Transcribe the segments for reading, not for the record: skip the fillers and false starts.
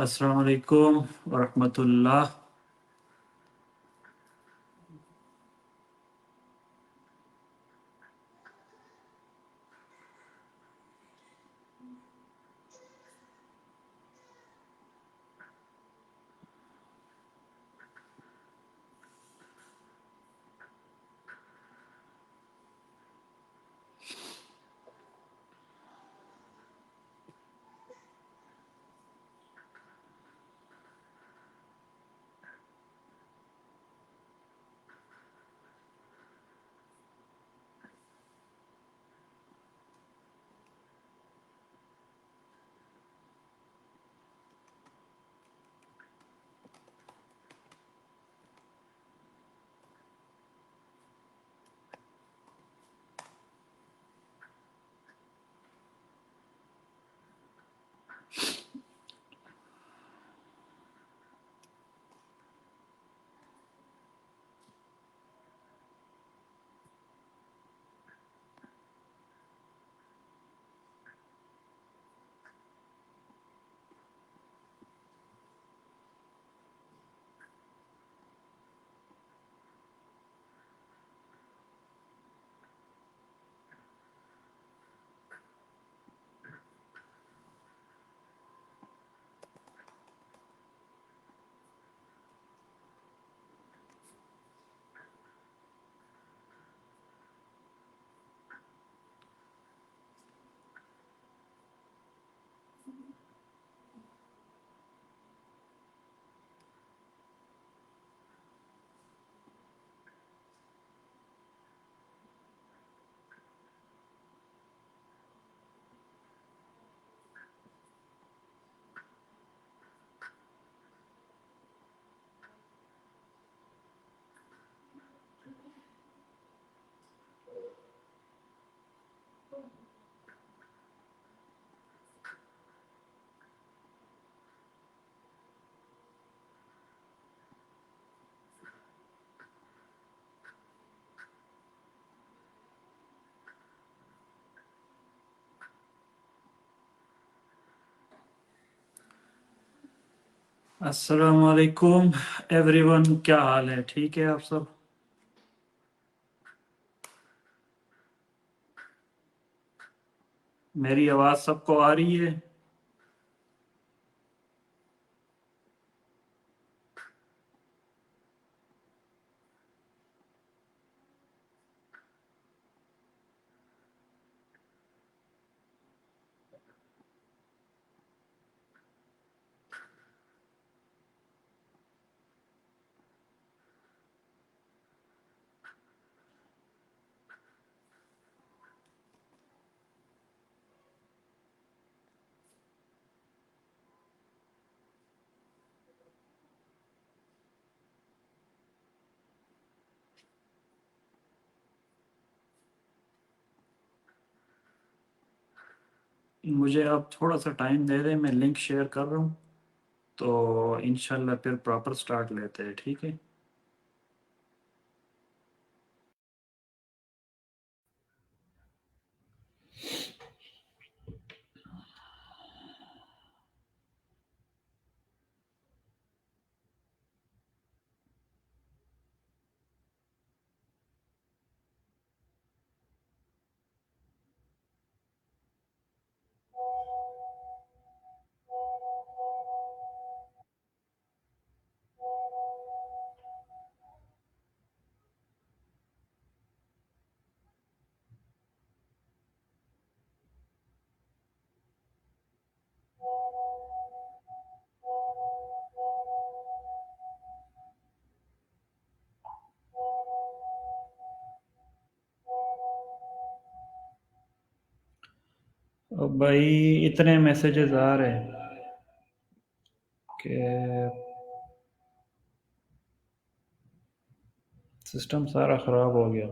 السلام علیکم ورحمۃ اللہ۔ السلام علیکم ایوری ون، کیا حال ہے؟ ٹھیک ہے آپ سب؟ میری آواز سب کو آ رہی ہے؟ مجھے آپ تھوڑا سا ٹائم دے دیں، میں لنک شیئر کر رہا ہوں تو انشاءاللہ پھر پراپر سٹارٹ لیتے ہیں، ٹھیک ہے؟ اب بھائی اتنے میسیجز آ رہے ہیں کہ سسٹم سارا خراب ہو گیا۔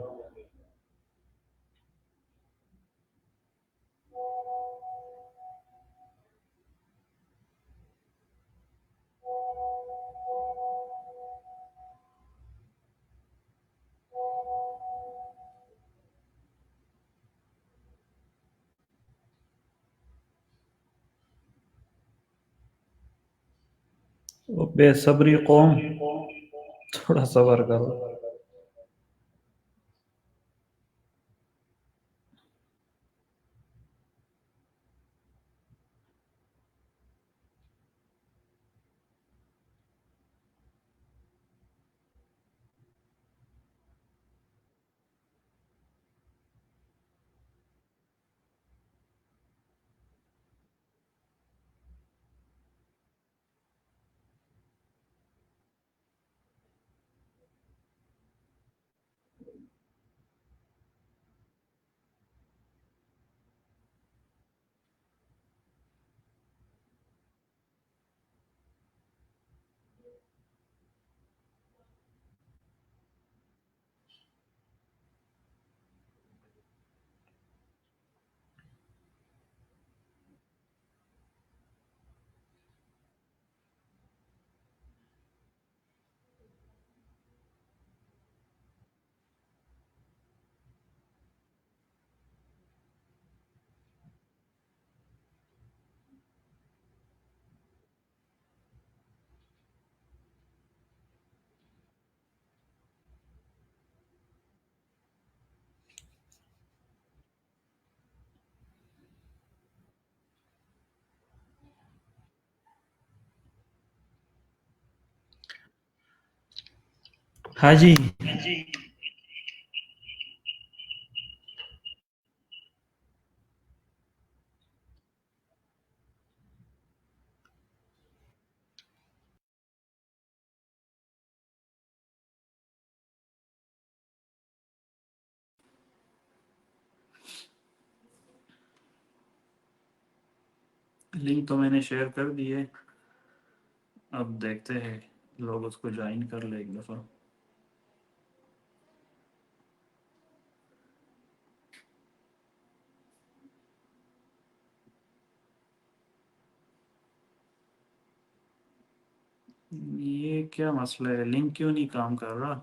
وہ بے صبری قوم، تھوڑا صبر کرو۔ ہاں جی، لنک تو میں نے شیئر کر دی ہے، اب دیکھتے ہیں لوگ اس کو جوائن کر لیں ایک دفعہ۔ یہ کیا مسئلہ ہے، لنک کیوں نہیں کام کر رہا؟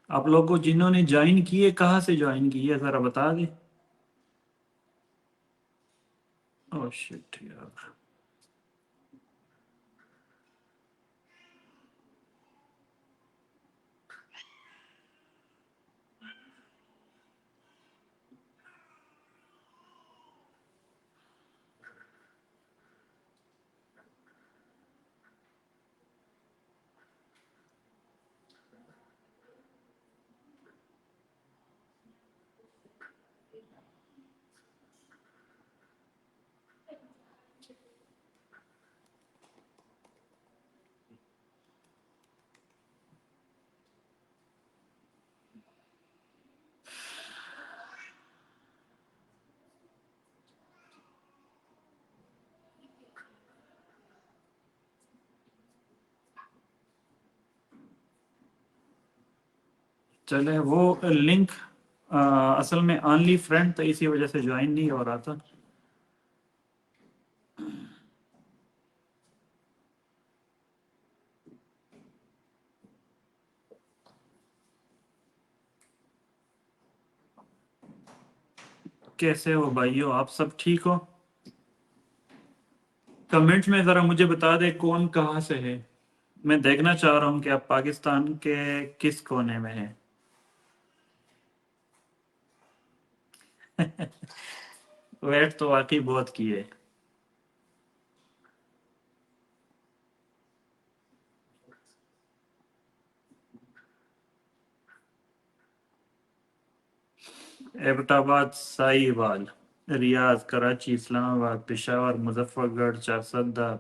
آپ لوگ کو جنہوں نے جوائن کی ہے کہاں سے جوائن کی ہے ذرا بتا دیں۔ اوہ شٹ یار، چلے وہ لنک اصل میں آنلی فرینڈ تھا، اسی وجہ سے جوائن نہیں ہو رہا تھا۔ کیسے ہو بھائیو، آپ سب ٹھیک ہو؟ کمنٹ میں ذرا مجھے بتا دے کون کہاں سے ہے، میں دیکھنا چاہ رہا ہوں کہ آپ پاکستان کے کس کونے میں ہیں۔ ویٹ تو واقعی بہت کی ہے۔ ایبٹ آباد، سائی وال، ریاض، کراچی، اسلام آباد، پشاور، مظفر گڑھ، چارسدہ،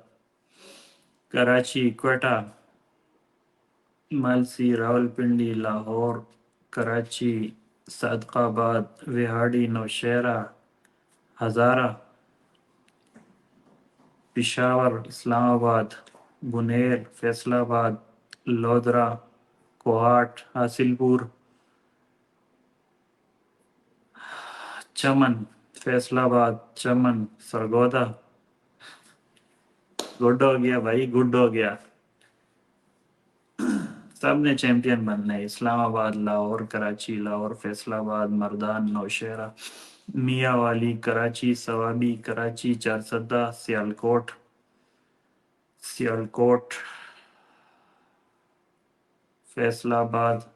کراچی، کوئٹہ، ملسی، راولپنڈی، لاہور، کراچی، صادق آباد، وہاڑی، نوشہرہ، ہزارہ، پشاور، اسلام آباد، بنیر، فیصل آباد، لودھرا، कोहाट, हासिलपुर, चमन, फैसलाबाद, चमन, सरगोदा। गुड हो गया भाई, गुड हो गया। सब ने चैंपियन बनना है। इस्लामाबाद, लाहौर, कराची, लाहौर, फैसलाबाद, मर्दान, नौशेरा, मियाँवाली, कराची, सवाबी, कराची, चारसदा, सियालकोट, सियालकोट, फैसलाबाद।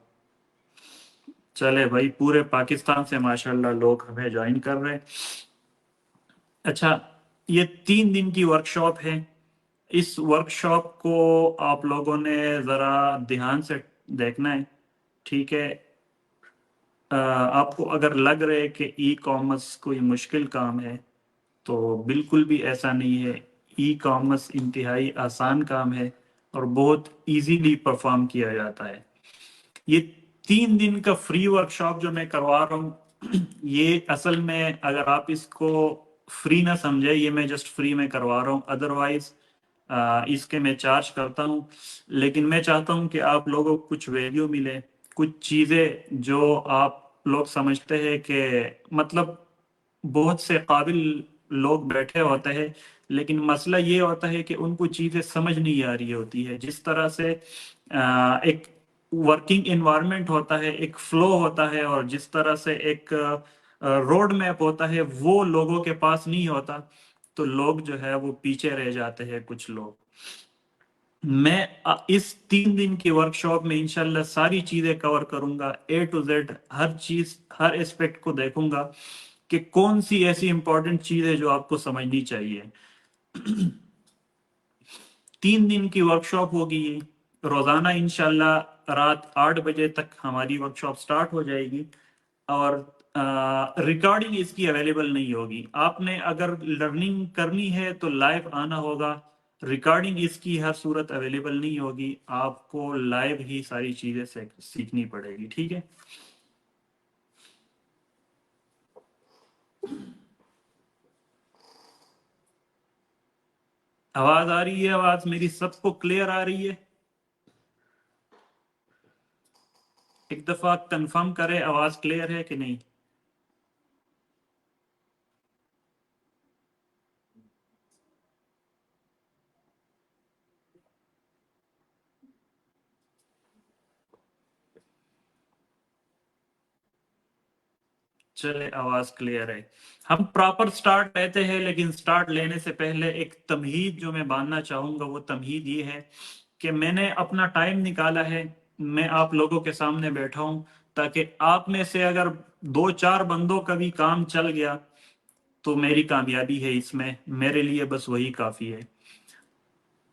चले भाई, पूरे पाकिस्तान से माशाल्लाह लोग हमें ज्वाइन कर रहे हैं। अच्छा, ये 3 दिन की वर्कशॉप है। इस वर्कशॉप को आप लोगों ने ज़रा ध्यान से देखना है, ठीक है। आपको अगर लग रहा है कि ई कॉमर्स कोई मुश्किल काम है, तो बिल्कुल भी ऐसा नहीं है। ई कॉमर्स इंतहाई आसान काम है और बहुत इजीली परफॉर्म किया जाता है। ये 3 दिन का फ्री वर्कशॉप जो मैं करवा रहा हूँ, ये असल में अगर आप इसको फ्री ना समझे, ये मैं जस्ट फ्री में करवा रहा हूँ। अदरवाइज इसके मैं चार्ज करता हूँ, लेकिन मैं चाहता हूँ कि आप लोगों को कुछ वैल्यू मिले, कुछ चीज़ें जो आप लोग समझते हैं कि मतलब बहुत से काबिल लोग बैठे होते हैं, लेकिन मसला ये होता है कि उनको चीज़ें समझ नहीं आ रही होती है। जिस तरह से एक वर्किंग इन्वायरमेंट होता है, एक फ्लो होता है, और जिस तरह से एक रोड मैप होता है, वो लोगों के पास नहीं होता, तो लोग जो है वो पीछे रह जाते हैं कुछ लोग। मैं इस 3 दिन की वर्कशॉप में इंशाल्लाह सारी चीजें कवर करूंगा, A to Z, हर चीज, हर एस्पेक्ट को देखूंगा कि कौन सी ऐसी इंपॉर्टेंट चीज है जो आपको समझनी चाहिए। 3 दिन की वर्कशॉप होगी ये। रोजाना इंशाल्लाह रात 8 बजे तक हमारी वर्कशॉप स्टार्ट हो जाएगी, और रिकॉर्डिंग इसकी अवेलेबल नहीं होगी। आपने अगर लर्निंग करनी है तो लाइव आना होगा। रिकॉर्डिंग इसकी हर सूरत अवेलेबल नहीं होगी, आपको लाइव ही सारी चीजें सीखनी पड़ेगी, ठीक है। आवाज आ रही है? आवाज मेरी सबको क्लियर आ रही है? एक दफा कंफर्म करें आवाज क्लियर है कि नहीं। चले, आवाज क्लियर है। हम प्रॉपर स्टार्ट लेते हैं, लेकिन स्टार्ट लेने से पहले एक तमहीद जो मैं बांधना चाहूंगा, वो तमहीद ये है कि मैंने अपना टाइम निकाला है, मैं आप लोगों के सामने बैठा हूं, ताकि आप में से अगर 2-4 बंदों का भी काम चल गया तो मेरी कामयाबी है इसमें, मेरे लिए बस वही काफी है।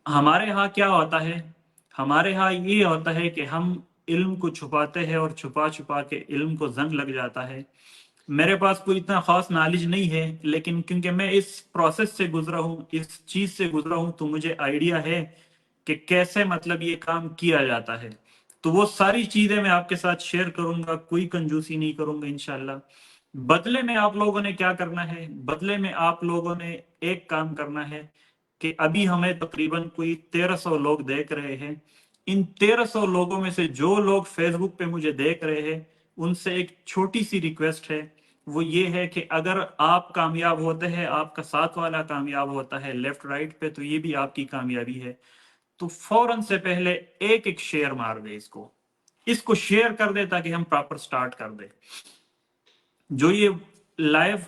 हमारे यहाँ क्या होता है, हमारे यहाँ ये होता है कि हम इल्म को छुपाते हैं, और छुपा छुपा के इल्म को जंग लग जाता है। मेरे पास कोई इतना खास नॉलेज नहीं है, लेकिन क्योंकि मैं इस प्रोसेस से गुजरा हूँ, इस चीज से गुजरा हूँ, तो मुझे आइडिया है कि कैसे मतलब ये काम किया जाता है। तो वो सारी चीजें मैं आपके साथ शेयर करूंगा, कोई कंजूसी नहीं करूंगा इंशाल्लाह। बदले में आप लोगों ने क्या करना है, बदले में आप लोगों ने एक काम करना है कि अभी हमें तकरीबन कोई 1300 लोग देख रहे हैं। इन 1300 लोगों में से जो लोग फेसबुक पे मुझे देख रहे हैं, उनसे एक छोटी सी रिक्वेस्ट है। वो ये है कि अगर आप कामयाब होते हैं, आपका साथ वाला कामयाब होता है लेफ्ट राइट पे, तो ये भी आपकी कामयाबी है। तो फौरन से पहले एक एक शेयर मार दे, इसको इसको शेयर कर दे, ताकि हम प्रॉपर स्टार्ट कर दे। जो ये लाइव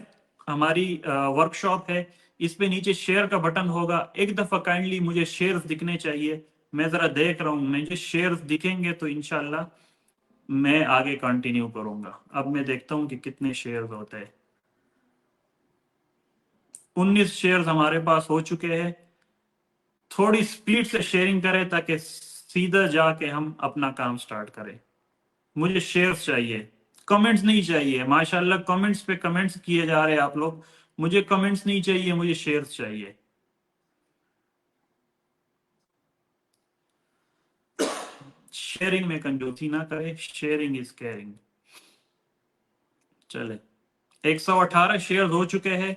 हमारी वर्कशॉप है, इस पे नीचे शेयर का बटन होगा। एक दफा काइंडली मुझे शेयर्स दिखने चाहिए। मैं जरा देख रहा हूं, मुझे शेयर्स दिखेंगे तो इंशाल्लाह मैं आगे कंटिन्यू करूंगा। अब मैं देखता हूं कि कितने शेयर्स होते हैं। 19 शेयर्स हमारे पास हो चुके हैं। थोड़ी स्पीड से शेयरिंग करें ताकि सीधा जाके हम अपना काम स्टार्ट करें। मुझे शेयर्स चाहिए, कमेंट्स नहीं चाहिए। माशाल्लाह कमेंट्स पे कमेंट्स किए जा रहे हैं आप लोग। मुझे कमेंट्स नहीं चाहिए, मुझे शेयर्स चाहिए। शेयरिंग में कंजूसी ना करें, शेयरिंग इज केयरिंग। चले, 118 शेयर हो चुके हैं।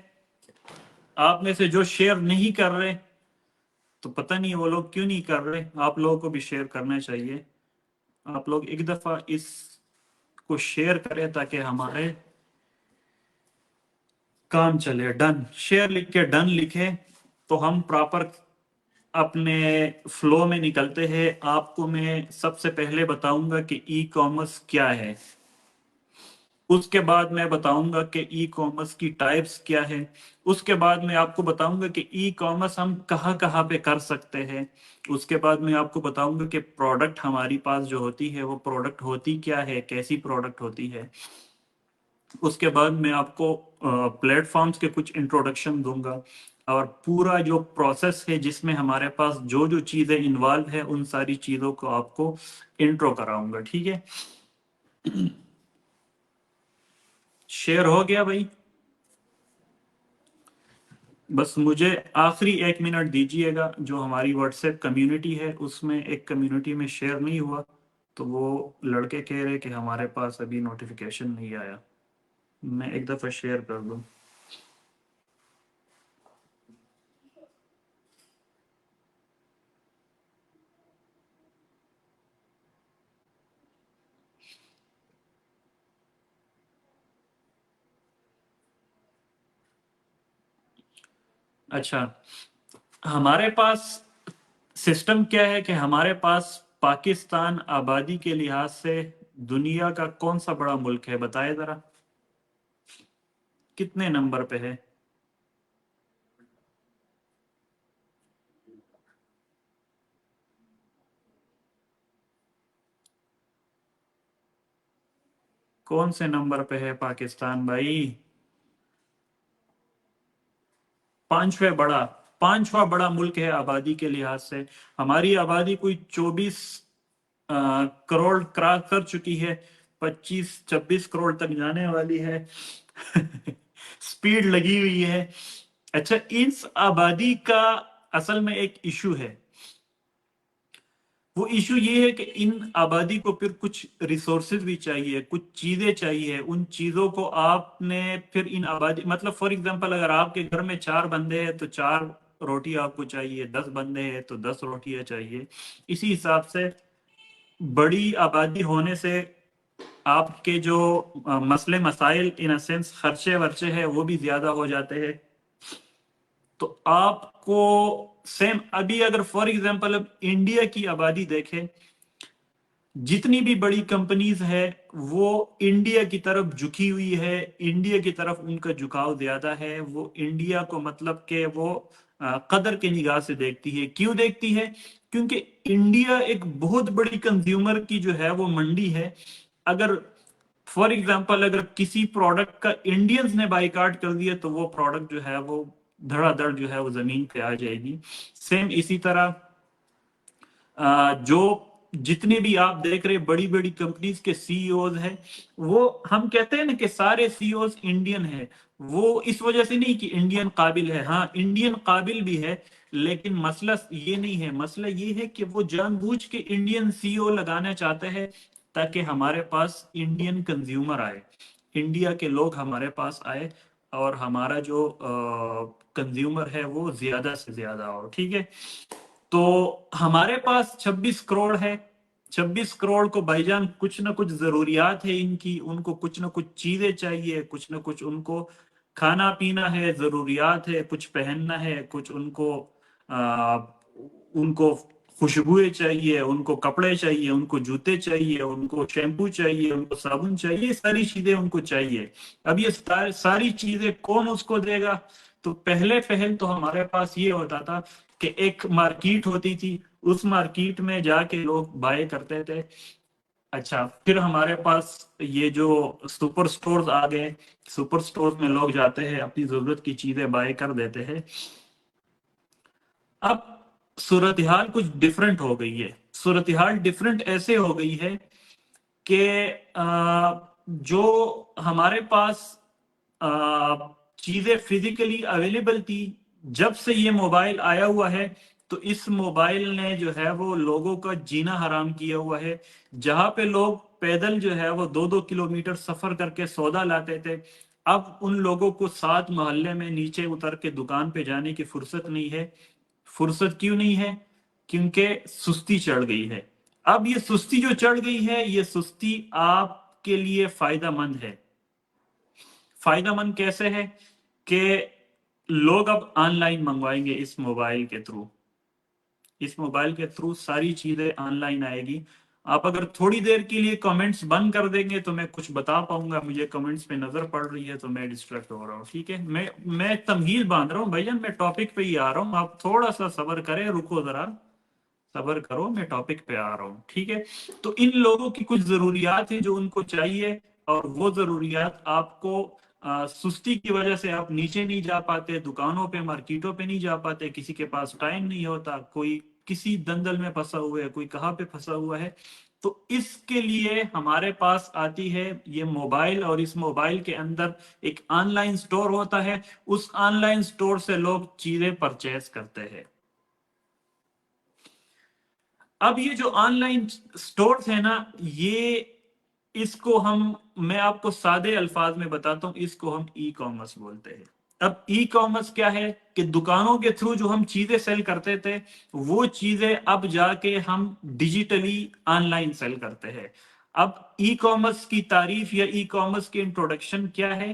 आप में से जो शेयर नहीं कर रहे, तो पता नहीं वो लोग क्यों नहीं कर रहे, आप लोगों को भी शेयर करना चाहिए। आप लोग एक दफा इस को शेयर करें ताकि हमारे काम चले। डन, शेयर लिख के डन लिखे तो हम प्रॉपर अपने फ्लो में निकलते हैं। आपको मैं सबसे पहले बताऊंगा कि ई कॉमर्स क्या है, उसके बाद मैं बताऊंगा कि ई कॉमर्स की टाइप्स क्या है, उसके बाद मैं आपको बताऊंगा कि ई कॉमर्स हम कहाँ कहाँ पे कर सकते हैं, उसके बाद मैं आपको बताऊंगा कि प्रोडक्ट हमारी पास जो होती है वो प्रोडक्ट होती क्या है, कैसी प्रोडक्ट होती है। उसके बाद मैं आपको प्लेटफॉर्म्स के कुछ इंट्रोडक्शन दूंगा और पूरा जो प्रोसेस है जिसमें हमारे पास जो जो चीजें इन्वॉल्व है उन सारी चीजों को आपको इंट्रो कराऊंगा। ठीक है, शेयर हो गया भाई? बस मुझे आखिरी 1 मिनट दीजिएगा, जो हमारी व्हाट्सएप कम्युनिटी है उसमें एक कम्युनिटी में शेयर नहीं हुआ, तो वो लड़के कह रहे कि हमारे पास अभी नोटिफिकेशन नहीं आया। मैं एक दफ़ा शेयर कर दूं। अच्छा, हमारे पास सिस्टम क्या है कि हमारे पास पाकिस्तान आबादी के लिहाज से दुनिया का कौन सा बड़ा मुल्क है, बताए जरा, कितने नंबर पे है? कौन से नंबर पे है पाकिस्तान भाई? पांचवें बड़ा, पांचवा बड़ा मुल्क है आबादी के लिहाज से। हमारी आबादी कोई 24 करोड़ क्रॉस कर चुकी है, 25-26 करोड़ तक जाने वाली है। स्पीड लगी हुई है। अच्छा, इस आबादी का असल में एक इशू है। वो इशू ये है कि इन आबादी को फिर कुछ रिसोर्सेज भी चाहिए, कुछ चीजें चाहिए। उन चीजों को आपने फिर इन आबादी, मतलब फॉर एग्जांपल अगर आपके घर में 4 बंदे हैं तो 4 रोटी आपको चाहिए, 10 बंदे हैं तो 10 रोटियां चाहिए। इसी हिसाब से बड़ी आबादी होने से आपके जो मसले मसाइल इन सेंस खर्चे वर्चे है वो भी ज्यादा हो जाते हैं। तो आपको सेम अभी अगर फॉर एग्जांपल अब इंडिया की आबादी देखें, जितनी भी बड़ी कंपनीज है वो इंडिया की तरफ झुकी हुई है, इंडिया की तरफ उनका झुकाव ज्यादा है। वो इंडिया को मतलब कि वो कदर की निगाह से देखती है। क्यों देखती है? क्योंकि इंडिया एक बहुत बड़ी कंज्यूमर की जो है वो मंडी है। अगर फॉर एग्जांपल अगर किसी प्रोडक्ट का इंडियंस ने बाइकाट कर दिया तो वो प्रोडक्ट जो है वो धड़ाधड़ जो है वो जमीन पे आ जाएगी। सेम इसी तरह जो जितने भी आप देख रहे बड़ी बड़ी कंपनीज के सीईओज हैं, वो हम कहते हैं ना कि सारे सीईओज इंडियन है। वो इस वजह से नहीं कि इंडियन काबिल है, हाँ इंडियन काबिल भी है, लेकिन मसला ये नहीं है। मसला ये है कि वो जानबूझ के इंडियन सीईओ लगाना चाहते हैं ताकि हमारे पास इंडियन कंज्यूमर आए, इंडिया के लोग हमारे पास आए और हमारा जो कंज्यूमर है वो ज्यादा से ज्यादा हो। ठीक है, तो हमारे पास 26 करोड़ है। 26 करोड़ को भाईजान कुछ ना कुछ जरूरियात है इनकी, उनको कुछ ना कुछ चीजें चाहिए, कुछ ना कुछ उनको खाना पीना है, जरूरियात है, कुछ पहनना है, कुछ उनको आ, उनको खुशबुएं चाहिए, उनको कपड़े चाहिए, उनको जूते चाहिए, उनको शैम्पू चाहिए, उनको साबुन चाहिए, ये सारी चीजें उनको चाहिए। अब ये सारी चीजें कौन उसको देगा? तो पहले पहल तो हमारे पास ये होता था कि एक मार्केट होती थी, उस मार्केट में जाके लोग बाय करते थे। अच्छा, फिर हमारे पास ये जो सुपर स्टोर्स आ गए, सुपर स्टोर्स में लोग जाते हैं अपनी जरूरत की चीजें बाय कर देते हैं। अब सूरत हाल कुछ डिफरेंट हो गई है। सूरत हाल डिफरेंट ऐसे हो गई है कि जो हमारे पास चीजें फिजिकली अवेलेबल थी, जब से ये मोबाइल आया हुआ है तो इस मोबाइल ने जो है वो लोगों का जीना हराम किया हुआ है। जहां पे लोग पैदल जो है वो 2-2 किलोमीटर सफर करके सौदा लाते थे, अब उन लोगों को 7 मोहल्ले में नीचे उतर के दुकान पे जाने की फुर्सत नहीं है। फुर्सत क्यों नहीं है? क्योंकि सुस्ती चढ़ गई है। अब ये सुस्ती जो चढ़ गई है, ये सुस्ती आपके लिए फायदा मंद है। फायदा मंद कैसे है कि लोग अब ऑनलाइन मंगवाएंगे इस मोबाइल के थ्रू। इस मोबाइल के थ्रू सारी चीजें ऑनलाइन आएगी। आप अगर थोड़ी देर के लिए कमेंट्स बंद कर देंगे तो मैं कुछ बता पाऊंगा, मुझे कमेंट्स पे नजर पड़ रही है तो मैं डिस्ट्रैक्ट हो रहा हूँ। ठीक है, मैं तमहील बांध रहा हूँ भाईजान, मैं टॉपिक पे ही आ रहा हूँ, आप थोड़ा सा सब्र करें, रुको जरा, सब्र करो, मैं टॉपिक पे आ रहा हूँ। ठीक है, तो इन लोगों की कुछ जरूरियात है जो उनको चाहिए, और वो जरूरियात आपको सुस्ती की वजह से आप नीचे नहीं जा पाते, दुकानों पे मार्केटों पे नहीं जा पाते, किसी के पास टाइम नहीं होता, कोई किसी दंदल में फंसा हुआ है, कोई कहाँ पे फंसा हुआ है, तो इसके लिए हमारे पास आती है ये मोबाइल, और इस मोबाइल के अंदर एक ऑनलाइन स्टोर होता है। उस ऑनलाइन स्टोर से लोग चीजें परचेज करते हैं। अब ये जो ऑनलाइन स्टोर्स है ना, ये इसको हम, मैं आपको सादे अल्फाज में बताता हूं, इसको हम ई कॉमर्स बोलते हैं। अब ई कॉमर्स क्या है कि दुकानों के थ्रू जो हम चीजें सेल करते थे, वो चीजें अब जाके हम डिजिटली ऑनलाइन सेल करते हैं। अब ई कॉमर्स की तारीफ या ई कॉमर्स की इंट्रोडक्शन क्या है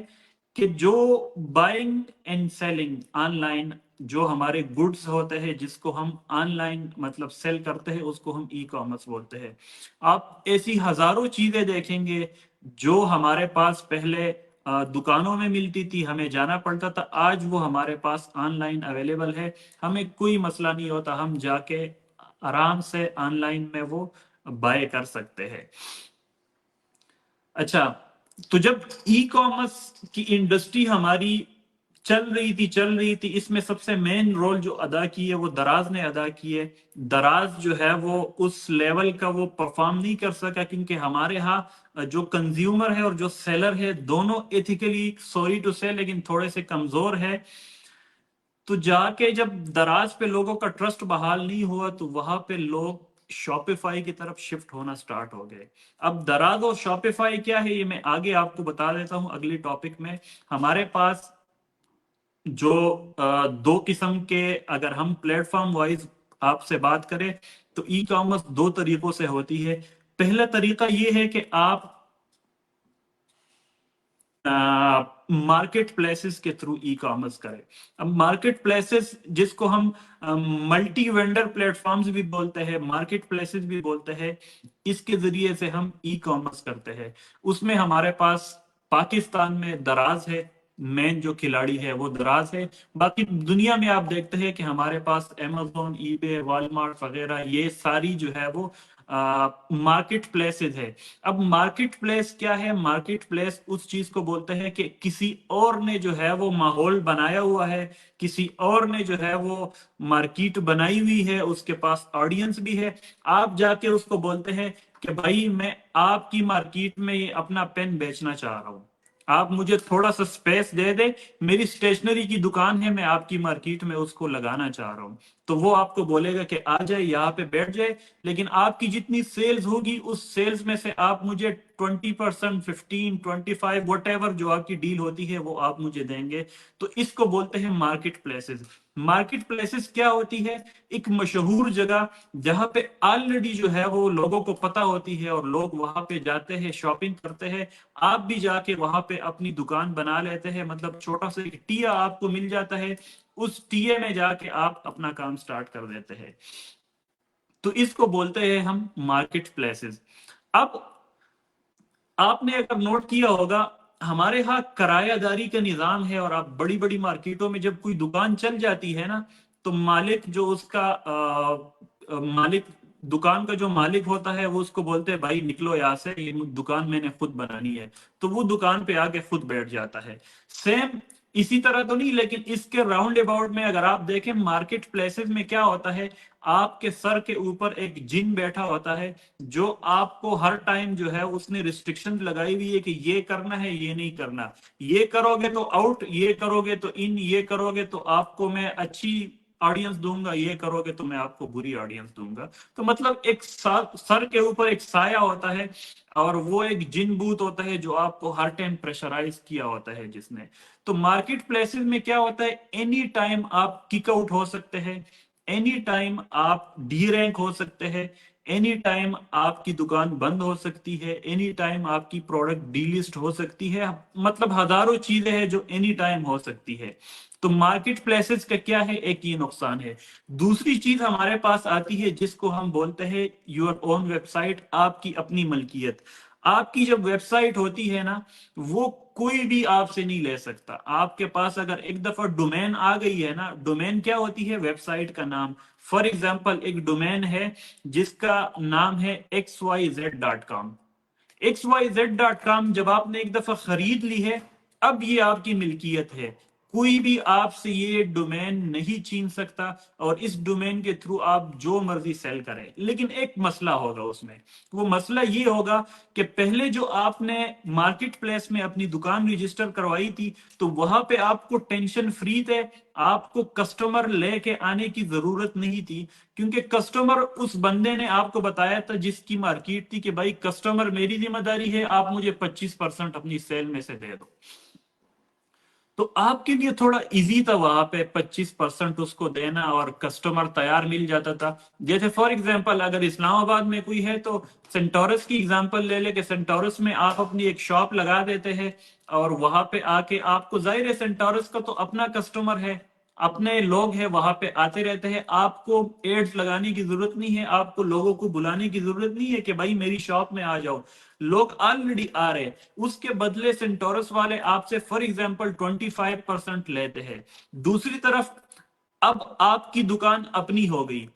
कि जो बाइंग एंड सेलिंग ऑनलाइन, जो हमारे गुड्स होते हैं जिसको हम ऑनलाइन मतलब सेल करते हैं, उसको हम ई कॉमर्स बोलते हैं। आप ऐसी हजारों चीजें देखेंगे जो हमारे पास पहले दुकानों में मिलती थी, हमें जाना पड़ता था, आज वो हमारे पास ऑनलाइन अवेलेबल है। हमें कोई मसला नहीं होता, हम जाके आराम से ऑनलाइन में वो बाय कर सकते हैं। अच्छा, तो जब ई कॉमर्स की इंडस्ट्री हमारी चल रही थी, इसमें सबसे मेन रोल जो अदा की है वो दराज ने अदा की है। दराज जो है वो उस लेवल का वो परफॉर्म नहीं कर सका, क्योंकि हमारे यहाँ जो कंज्यूमर है और जो सेलर है दोनों एथिकली, सॉरी टू से, लेकिन थोड़े से कमजोर है। तो जाके जब दराज पे लोगों का ट्रस्ट बहाल नहीं हुआ, तो वहां पे लोग शॉपिफाई की तरफ शिफ्ट होना स्टार्ट हो गए। अब दराज और शॉपिफाई क्या है, ये मैं आगे आपको बता देता हूं अगली टॉपिक में। हमारे पास जो दो किस्म के, अगर हम प्लेटफॉर्म वाइज आपसे बात करें, तो ई कॉमर्स दो तरीकों से होती है। पहला तरीका ये है कि आप मार्केट प्लेसेस के थ्रू ई कॉमर्स करें। अब मार्केट प्लेसेस जिसको हम मल्टी वेंडर प्लेटफॉर्म्स भी बोलते हैं, मार्केट प्लेसेस भी बोलते हैं, इसके जरिए से हम ई कॉमर्स करते हैं। उसमें हमारे पास पाकिस्तान में दराज है, मेन जो खिलाड़ी है वो दराज है। बाकी दुनिया में आप देखते हैं कि हमारे पास Amazon, ईबे, वॉलमार्ट वगैरह, ये सारी जो है वो मार्केट प्लेसेस है। अब मार्केट प्लेस क्या है? मार्केट प्लेस उस चीज को बोलते हैं कि किसी और ने जो है वो माहौल बनाया हुआ है, किसी और ने जो है वो मार्केट बनाई हुई है, उसके पास ऑडियंस भी है। आप जाके उसको बोलते हैं कि भाई मैं आपकी मार्केट में ये अपना पेन बेचना चाह रहा हूं, आप मुझे थोड़ा सा स्पेस दे दे, मेरी स्टेशनरी की दुकान है, मैं आपकी मार्केट में उसको लगाना चाह रहा हूं। तो वो आपको बोलेगा कि आ जाए, यहाँ पे बैठ जाए, लेकिन आपकी जितनी सेल्स होगी उस सेल्स में से आप मुझे 20%, 15, 25, वट एवर जो आपकी डील होती है वो आप मुझे देंगे। तो इसको बोलते हैं मार्केट प्लेसेस। मार्केट प्लेसेस क्या होती है? एक मशहूर जगह जहां पे ऑलरेडी जो है वो लोगों को पता होती है, और लोग वहां पे जाते हैं, शॉपिंग करते हैं। आप भी जाके वहां पे अपनी दुकान बना लेते हैं, मतलब छोटा सा एक टिया आपको मिल जाता है, उस टीए में जाके आप अपना काम स्टार्ट कर देते हैं। तो इसको बोलते हैं हम मार्केट प्लेसेस। अब आपने अगर नोट किया होगा, हमारे यहाँ किरायादारी का निजाम है, और आप बड़ी बड़ी मार्केटों में जब कोई दुकान चल जाती है ना, तो मालिक जो उसका मालिक, दुकान का जो मालिक होता है, वो उसको बोलते हैं भाई निकलो यहाँ से, ये दुकान मैंने खुद बनानी है। तो वो दुकान पे आके खुद बैठ जाता है। सेम इसी तरह तो नहीं, लेकिन इसके राउंड अबाउट में अगर आप देखें, मार्केट प्लेसेस में क्या होता है, आपके सर के ऊपर एक जिन बैठा होता है, जो आपको हर टाइम जो है उसने रिस्ट्रिक्शन लगाई हुई है कि ये करना है, ये नहीं करना, ये करोगे तो आउट, ये करोगे तो इन, ये करोगे तो आपको मैं अच्छी ऑडियंस दूंगा, ये करोगे तो मैं आपको बुरी ऑडियंस दूंगा। तो मतलब एक सर के ऊपर एक साया होता है, और वो एक जिन बूत होता है जो आपको हर टाइम प्रेशराइज किया होता है जिसने। तो मार्केट प्लेसेस में क्या होता है, एनी टाइम आप किक आउट हो सकते हैं, एनी टाइम आप डी रैंक हो सकते हैं, एनी टाइम आपकी दुकान बंद हो सकती है, एनी टाइम आपकी प्रोडक्ट डीलिस्ट हो सकती है, मतलब हजारों चीजें हैं जो एनी टाइम हो सकती है। तो मार्केट प्लेसेस का क्या है, एक ये नुकसान है। दूसरी चीज हमारे पास आती है जिसको हम बोलते हैं योर ओन वेबसाइट, आपकी अपनी मलकियत। आपकी जब वेबसाइट होती है ना, वो कोई भी आपसे नहीं ले सकता। आपके पास अगर एक दफा डोमेन आ गई है ना, डोमेन क्या होती है, वेबसाइट का नाम। फॉर एग्जाम्पल एक डोमेन है जिसका नाम है xyz.com। xyz.com जब आपने एक दफा खरीद ली है, अब ये आपकी मिल्कियत है, कोई भी आपसे ये डोमेन नहीं छीन सकता, और इस डोमेन के थ्रू आप जो मर्जी सेल करें। लेकिन एक मसला होगा उसमें, वो मसला ये होगा कि पहले जो आपने मार्केट प्लेस में अपनी दुकान रजिस्टर करवाई थी, तो वहां पे आपको टेंशन फ्री थे, आपको कस्टमर लेके आने की जरूरत नहीं थी, क्योंकि कस्टमर उस बंदे ने आपको बताया था जिसकी मार्केट थी कि भाई कस्टमर मेरी जिम्मेदारी है, आप मुझे 25% अपनी सेल में से दे दो। तो आपके लिए थोड़ा इजी था वहां पे 25% उसको देना, और कस्टमर तैयार मिल जाता था। जैसे फॉर एग्जांपल अगर इस्लामाबाद में कोई है तो सेंटोरस की एग्जांपल ले ले, कि सेंटोरस में आप अपनी एक शॉप लगा देते हैं, और वहां पे आके आपको, जाहिर है सेंटोरस का तो अपना कस्टमर है, अपने लोग हैं, वहां पे आते रहते हैं, आपको एड्स लगाने की जरूरत नहीं है, आपको लोगों को बुलाने की जरूरत नहीं है कि भाई मेरी शॉप में आ जाओ, लोग ऑलरेडी आ रहे हैं। उसके बदले सेंटोरस वाले आपसे फॉर एग्जांपल 25% लेते हैं। दूसरी तरफ अब आपकी दुकान अपनी हो गई,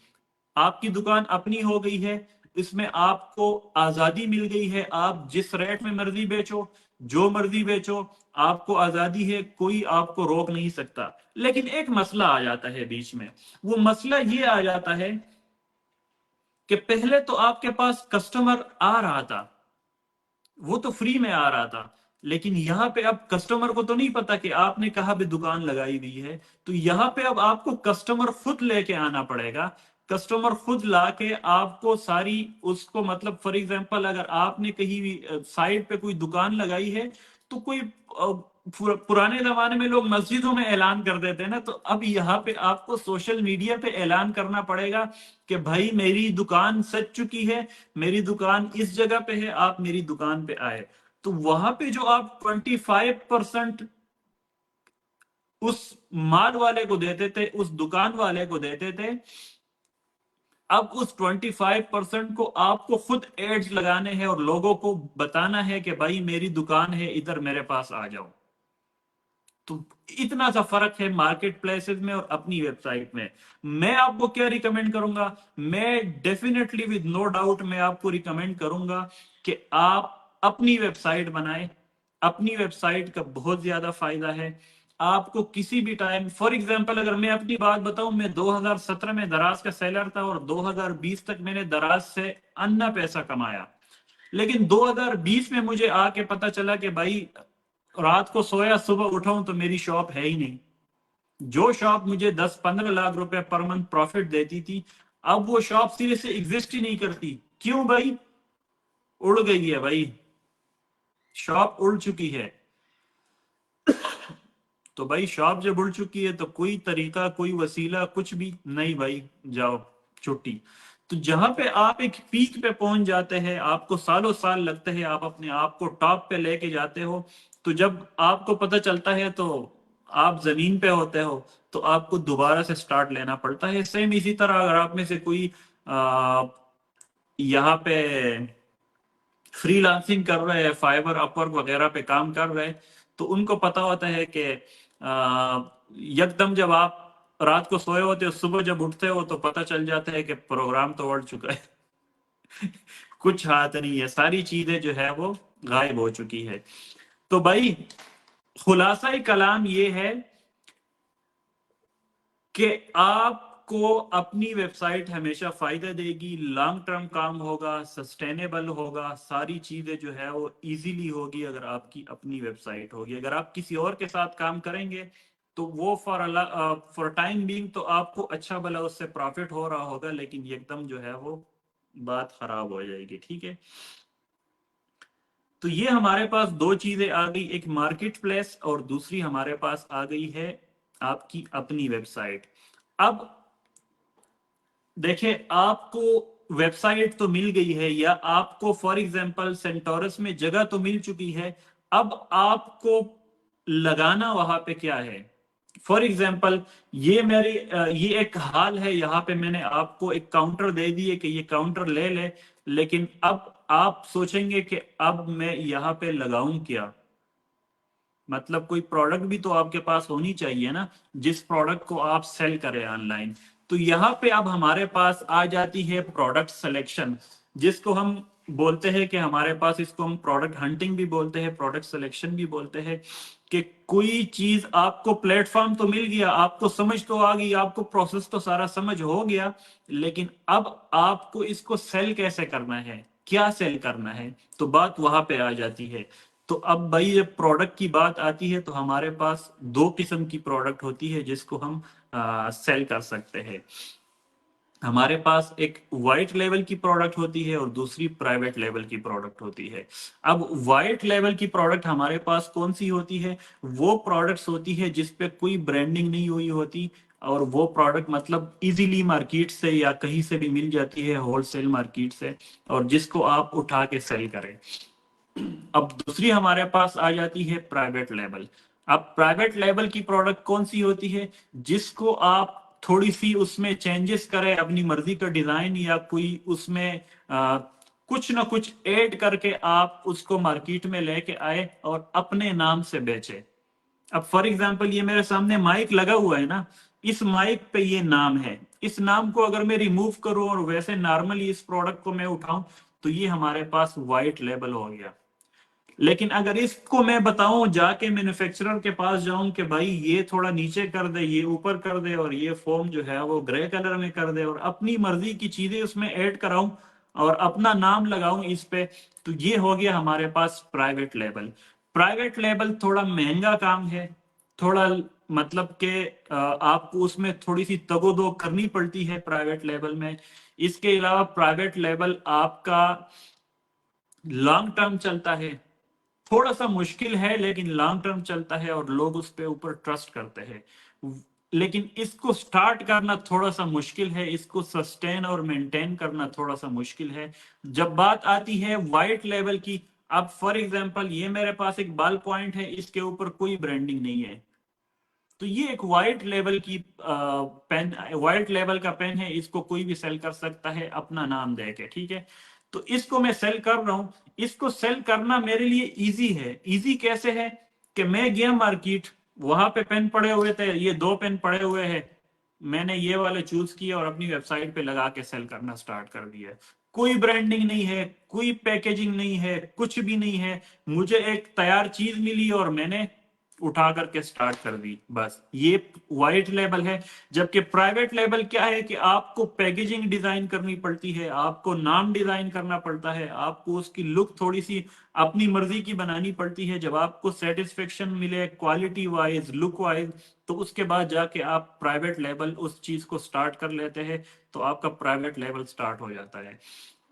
आपकी दुकान अपनी हो गई है, इसमें आपको आजादी मिल गई है, आप जिस रेट में मर्जी बेचो, जो मर्जी बेचो, आपको आजादी है, कोई आपको रोक नहीं सकता। लेकिन एक मसला आ जाता है बीच में, वो मसला ये आ जाता है कि पहले तो आपके पास कस्टमर आ रहा था, वो तो फ्री में आ रहा था, लेकिन यहाँ पे अब कस्टमर को तो नहीं पता कि आपने कहाँ पे दुकान लगाई हुई है, तो यहाँ पे अब आपको कस्टमर खुद लेके आना पड़ेगा। कस्टमर खुद लाके आपको सारी उसको, मतलब फॉर एग्जांपल अगर आपने कहीं भी साइड पे कोई दुकान लगाई है, तो कोई पुराने जमाने में लोग मस्जिदों में ऐलान कर देते हैं ना, तो अब यहाँ पे आपको सोशल मीडिया पे ऐलान करना पड़ेगा कि भाई मेरी दुकान सज चुकी है, मेरी दुकान इस जगह पे है, आप मेरी दुकान पे आए। तो वहां पे जो आप 25% उस माल वाले को देते थे, उस दुकान वाले को देते थे, अब उस 25% को आपको खुद एड्स लगाने हैं और लोगों को बताना है कि भाई मेरी दुकान है, इधर मेरे पास आ जाओ। तो इतना सा फर्क है मार्केट प्लेसेस में और अपनी वेबसाइट में। मैं आपको क्या रिकमेंड करूंगा, मैं डेफिनेटली विद नो डाउट मैं आपको रिकमेंड करूंगा कि आप अपनी वेबसाइट बनाएं। अपनी वेबसाइट का बहुत ज्यादा फायदा है। आपको किसी भी टाइम, फॉर एग्जांपल अगर मैं अपनी बात बताऊं, मैं 2017 में दराज का सेलर था और 2020 तक मैंने दराज से अन्ना पैसा कमाया। लेकिन 2020 में मुझे आके पता चला कि भाई रात को सोया सुबह उठाऊं तो मेरी शॉप है ही नहीं। जो शॉप मुझे 10-15 लाख रुपए पर मंथ प्रॉफिट देती थी, अब वो शॉप सिरे से एग्जिस्ट ही नहीं करती। क्यों भाई? उड़ गई है भाई, शॉप उड़ चुकी है। तो भाई शॉप जब उड़ चुकी है तो कोई तरीका, कोई वसीला कुछ भी नहीं भाई, जाओ छुट्टी। तो जहां पे आप एक पीक पे पहुंच जाते हैं, आपको सालों साल लगते हैं, आप अपने आप को टॉप पे लेके जाते हो, तो जब आपको पता चलता है तो आप जमीन पे होते हो, तो आपको दोबारा से स्टार्ट लेना पड़ता है। सेम इसी तरह अगर आप में से कोई यहाँ पे फ्रीलांसिंग कर रहे हैं, फाइबर अपवर्क वगैरह पे काम कर रहे हैं, तो उनको पता होता है कि यकदम जब आप रात को सोए होते हो, सुबह जब उठते हो तो पता चल जाता है कि प्रोग्राम तो उड़ चुका है। कुछ हाथ नहीं है, सारी चीजें जो है वो गायब हो चुकी है। तो भाई खुलासा कलाम ये है कि आपको अपनी वेबसाइट हमेशा फायदा देगी, लॉन्ग टर्म काम होगा, सस्टेनेबल होगा, सारी चीजें जो है वो इजीली होगी अगर आपकी अपनी वेबसाइट होगी। अगर आप किसी और के साथ काम करेंगे तो वो फॉर टाइम बीइंग तो आपको अच्छा भला उससे प्रॉफिट हो रहा होगा, लेकिन एकदम जो है वो बात खराब हो जाएगी। ठीक है, तो ये हमारे पास दो चीजें आ गई, एक मार्केट प्लेस और दूसरी हमारे पास आ गई है आपकी अपनी वेबसाइट। अब देखिए, आपको वेबसाइट तो मिल गई है, या आपको फॉर एग्जांपल सेंटोरस में जगह तो मिल चुकी है, अब आपको लगाना वहां पे क्या है। फॉर एग्जांपल ये मेरी ये एक हाल है, यहाँ पे मैंने आपको एक काउंटर दे दिए कि ये काउंटर ले ले, लेकिन अब आप सोचेंगे कि अब मैं यहाँ पे लगाऊं क्या। मतलब कोई प्रोडक्ट भी तो आपके पास होनी चाहिए ना, जिस प्रोडक्ट को आप सेल करें ऑनलाइन। तो यहाँ पे अब हमारे पास आ जाती है प्रोडक्ट सिलेक्शन, जिसको हम बोलते हैं कि हमारे पास, इसको हम प्रोडक्ट हंटिंग भी बोलते हैं, प्रोडक्ट सिलेक्शन भी बोलते हैं, कि कोई चीज आपको प्लेटफॉर्म तो मिल गया, आपको समझ तो आ गई, आपको प्रोसेस तो सारा समझ हो गया, लेकिन अब आपको इसको सेल कैसे करना है, क्या सेल करना है, तो बात वहां पे आ जाती है। तो अब भाई जब प्रोडक्ट की बात आती है तो हमारे पास दो किस्म की प्रोडक्ट होती है जिसको हम सेल कर सकते हैं। हमारे पास एक वाइट लेवल की प्रोडक्ट होती है और दूसरी प्राइवेट लेवल की प्रोडक्ट होती है। अब वाइट लेवल की प्रोडक्ट हमारे पास कौन सी होती है, वो प्रोडक्ट्स होती है जिसपे कोई ब्रांडिंग नहीं हुई होती, और वो प्रोडक्ट मतलब इजीली मार्केट से या कहीं से भी मिल जाती है, होलसेल मार्केट से, और जिसको आप उठा के सेल करें। अब दूसरी हमारे पास आ जाती है प्राइवेट लेवल। अब प्राइवेट लेवल की प्रोडक्ट कौन सी होती है, जिसको आप थोड़ी सी उसमें चेंजेस करें, अपनी मर्जी का डिजाइन या कोई उसमें कुछ ना कुछ ऐड करके आप उसको मार्केट में लेके आए और अपने नाम से बेचे। अब फॉर एग्जांपल ये मेरे सामने माइक लगा हुआ है ना, इस माइक पे ये नाम है, इस नाम को अगर मैं रिमूव करूं और वैसे नॉर्मली इस प्रोडक्ट को मैं उठाऊं, तो ये हमारे पास व्हाइट लेबल हो गया। लेकिन अगर इसको मैं बताऊं, जाके मैन्युफैक्चरर के पास जाऊं कि भाई ये थोड़ा नीचे कर दे, ये ऊपर कर दे, और ये फोम जो है वो ग्रे कलर में कर दे, और अपनी मर्जी की चीजें उसमें ऐड कराऊं और अपना नाम लगाऊं इस पे, तो ये हो गया हमारे पास प्राइवेट लेबल। प्राइवेट लेबल थोड़ा महंगा काम है, थोड़ा मतलब कि आपको उसमें थोड़ी सी तगोदो करनी पड़ती है प्राइवेट लेबल में। इसके अलावा प्राइवेट लेबल आपका लॉन्ग टर्म चलता है, थोड़ा सा मुश्किल है लेकिन लॉन्ग टर्म चलता है और लोग उस पे ऊपर ट्रस्ट करते हैं। लेकिन इसको स्टार्ट करना थोड़ा सा मुश्किल है, इसको सस्टेन और मेंटेन करना थोड़ा सा मुश्किल है। जब बात आती है वाइट लेवल की, अब फॉर एग्जांपल ये मेरे पास एक बाल पॉइंट है, इसके ऊपर कोई ब्रांडिंग नहीं है, तो ये एक वाइट लेवल की पेन, वाइट लेवल का पेन है, इसको कोई भी सेल कर सकता है अपना नाम दे के, ठीक है। तो इसको मैं सेल कर रहा हूं, इसको सेल करना मेरे लिए इजी है। इजी कैसे है कि मैं गया मार्केट, वहां पे पेन पड़े हुए थे, ये दो पेन पड़े हुए हैं, मैंने ये वाले चूज किया और अपनी वेबसाइट पे लगा के सेल करना स्टार्ट कर दिया। कोई ब्रांडिंग नहीं है, कोई पैकेजिंग नहीं है, कुछ भी नहीं है, मुझे एक तैयार चीज मिली और मैंने उठा करके स्टार्ट कर दी, बस ये वाइट लेबल है। जबकि प्राइवेट लेबल क्या है कि आपको पैकेजिंग डिजाइन करनी पड़ती है, आपको नाम डिजाइन करना पड़ता है, आपको उसकी लुक थोड़ी सी अपनी मर्जी की बनानी पड़ती है। जब आपको सेटिस्फेक्शन मिले क्वालिटी वाइज, लुक वाइज, तो उसके बाद जाके आप प्राइवेट लेबल उस चीज को स्टार्ट कर लेते हैं, तो आपका प्राइवेट लेबल स्टार्ट हो जाता है।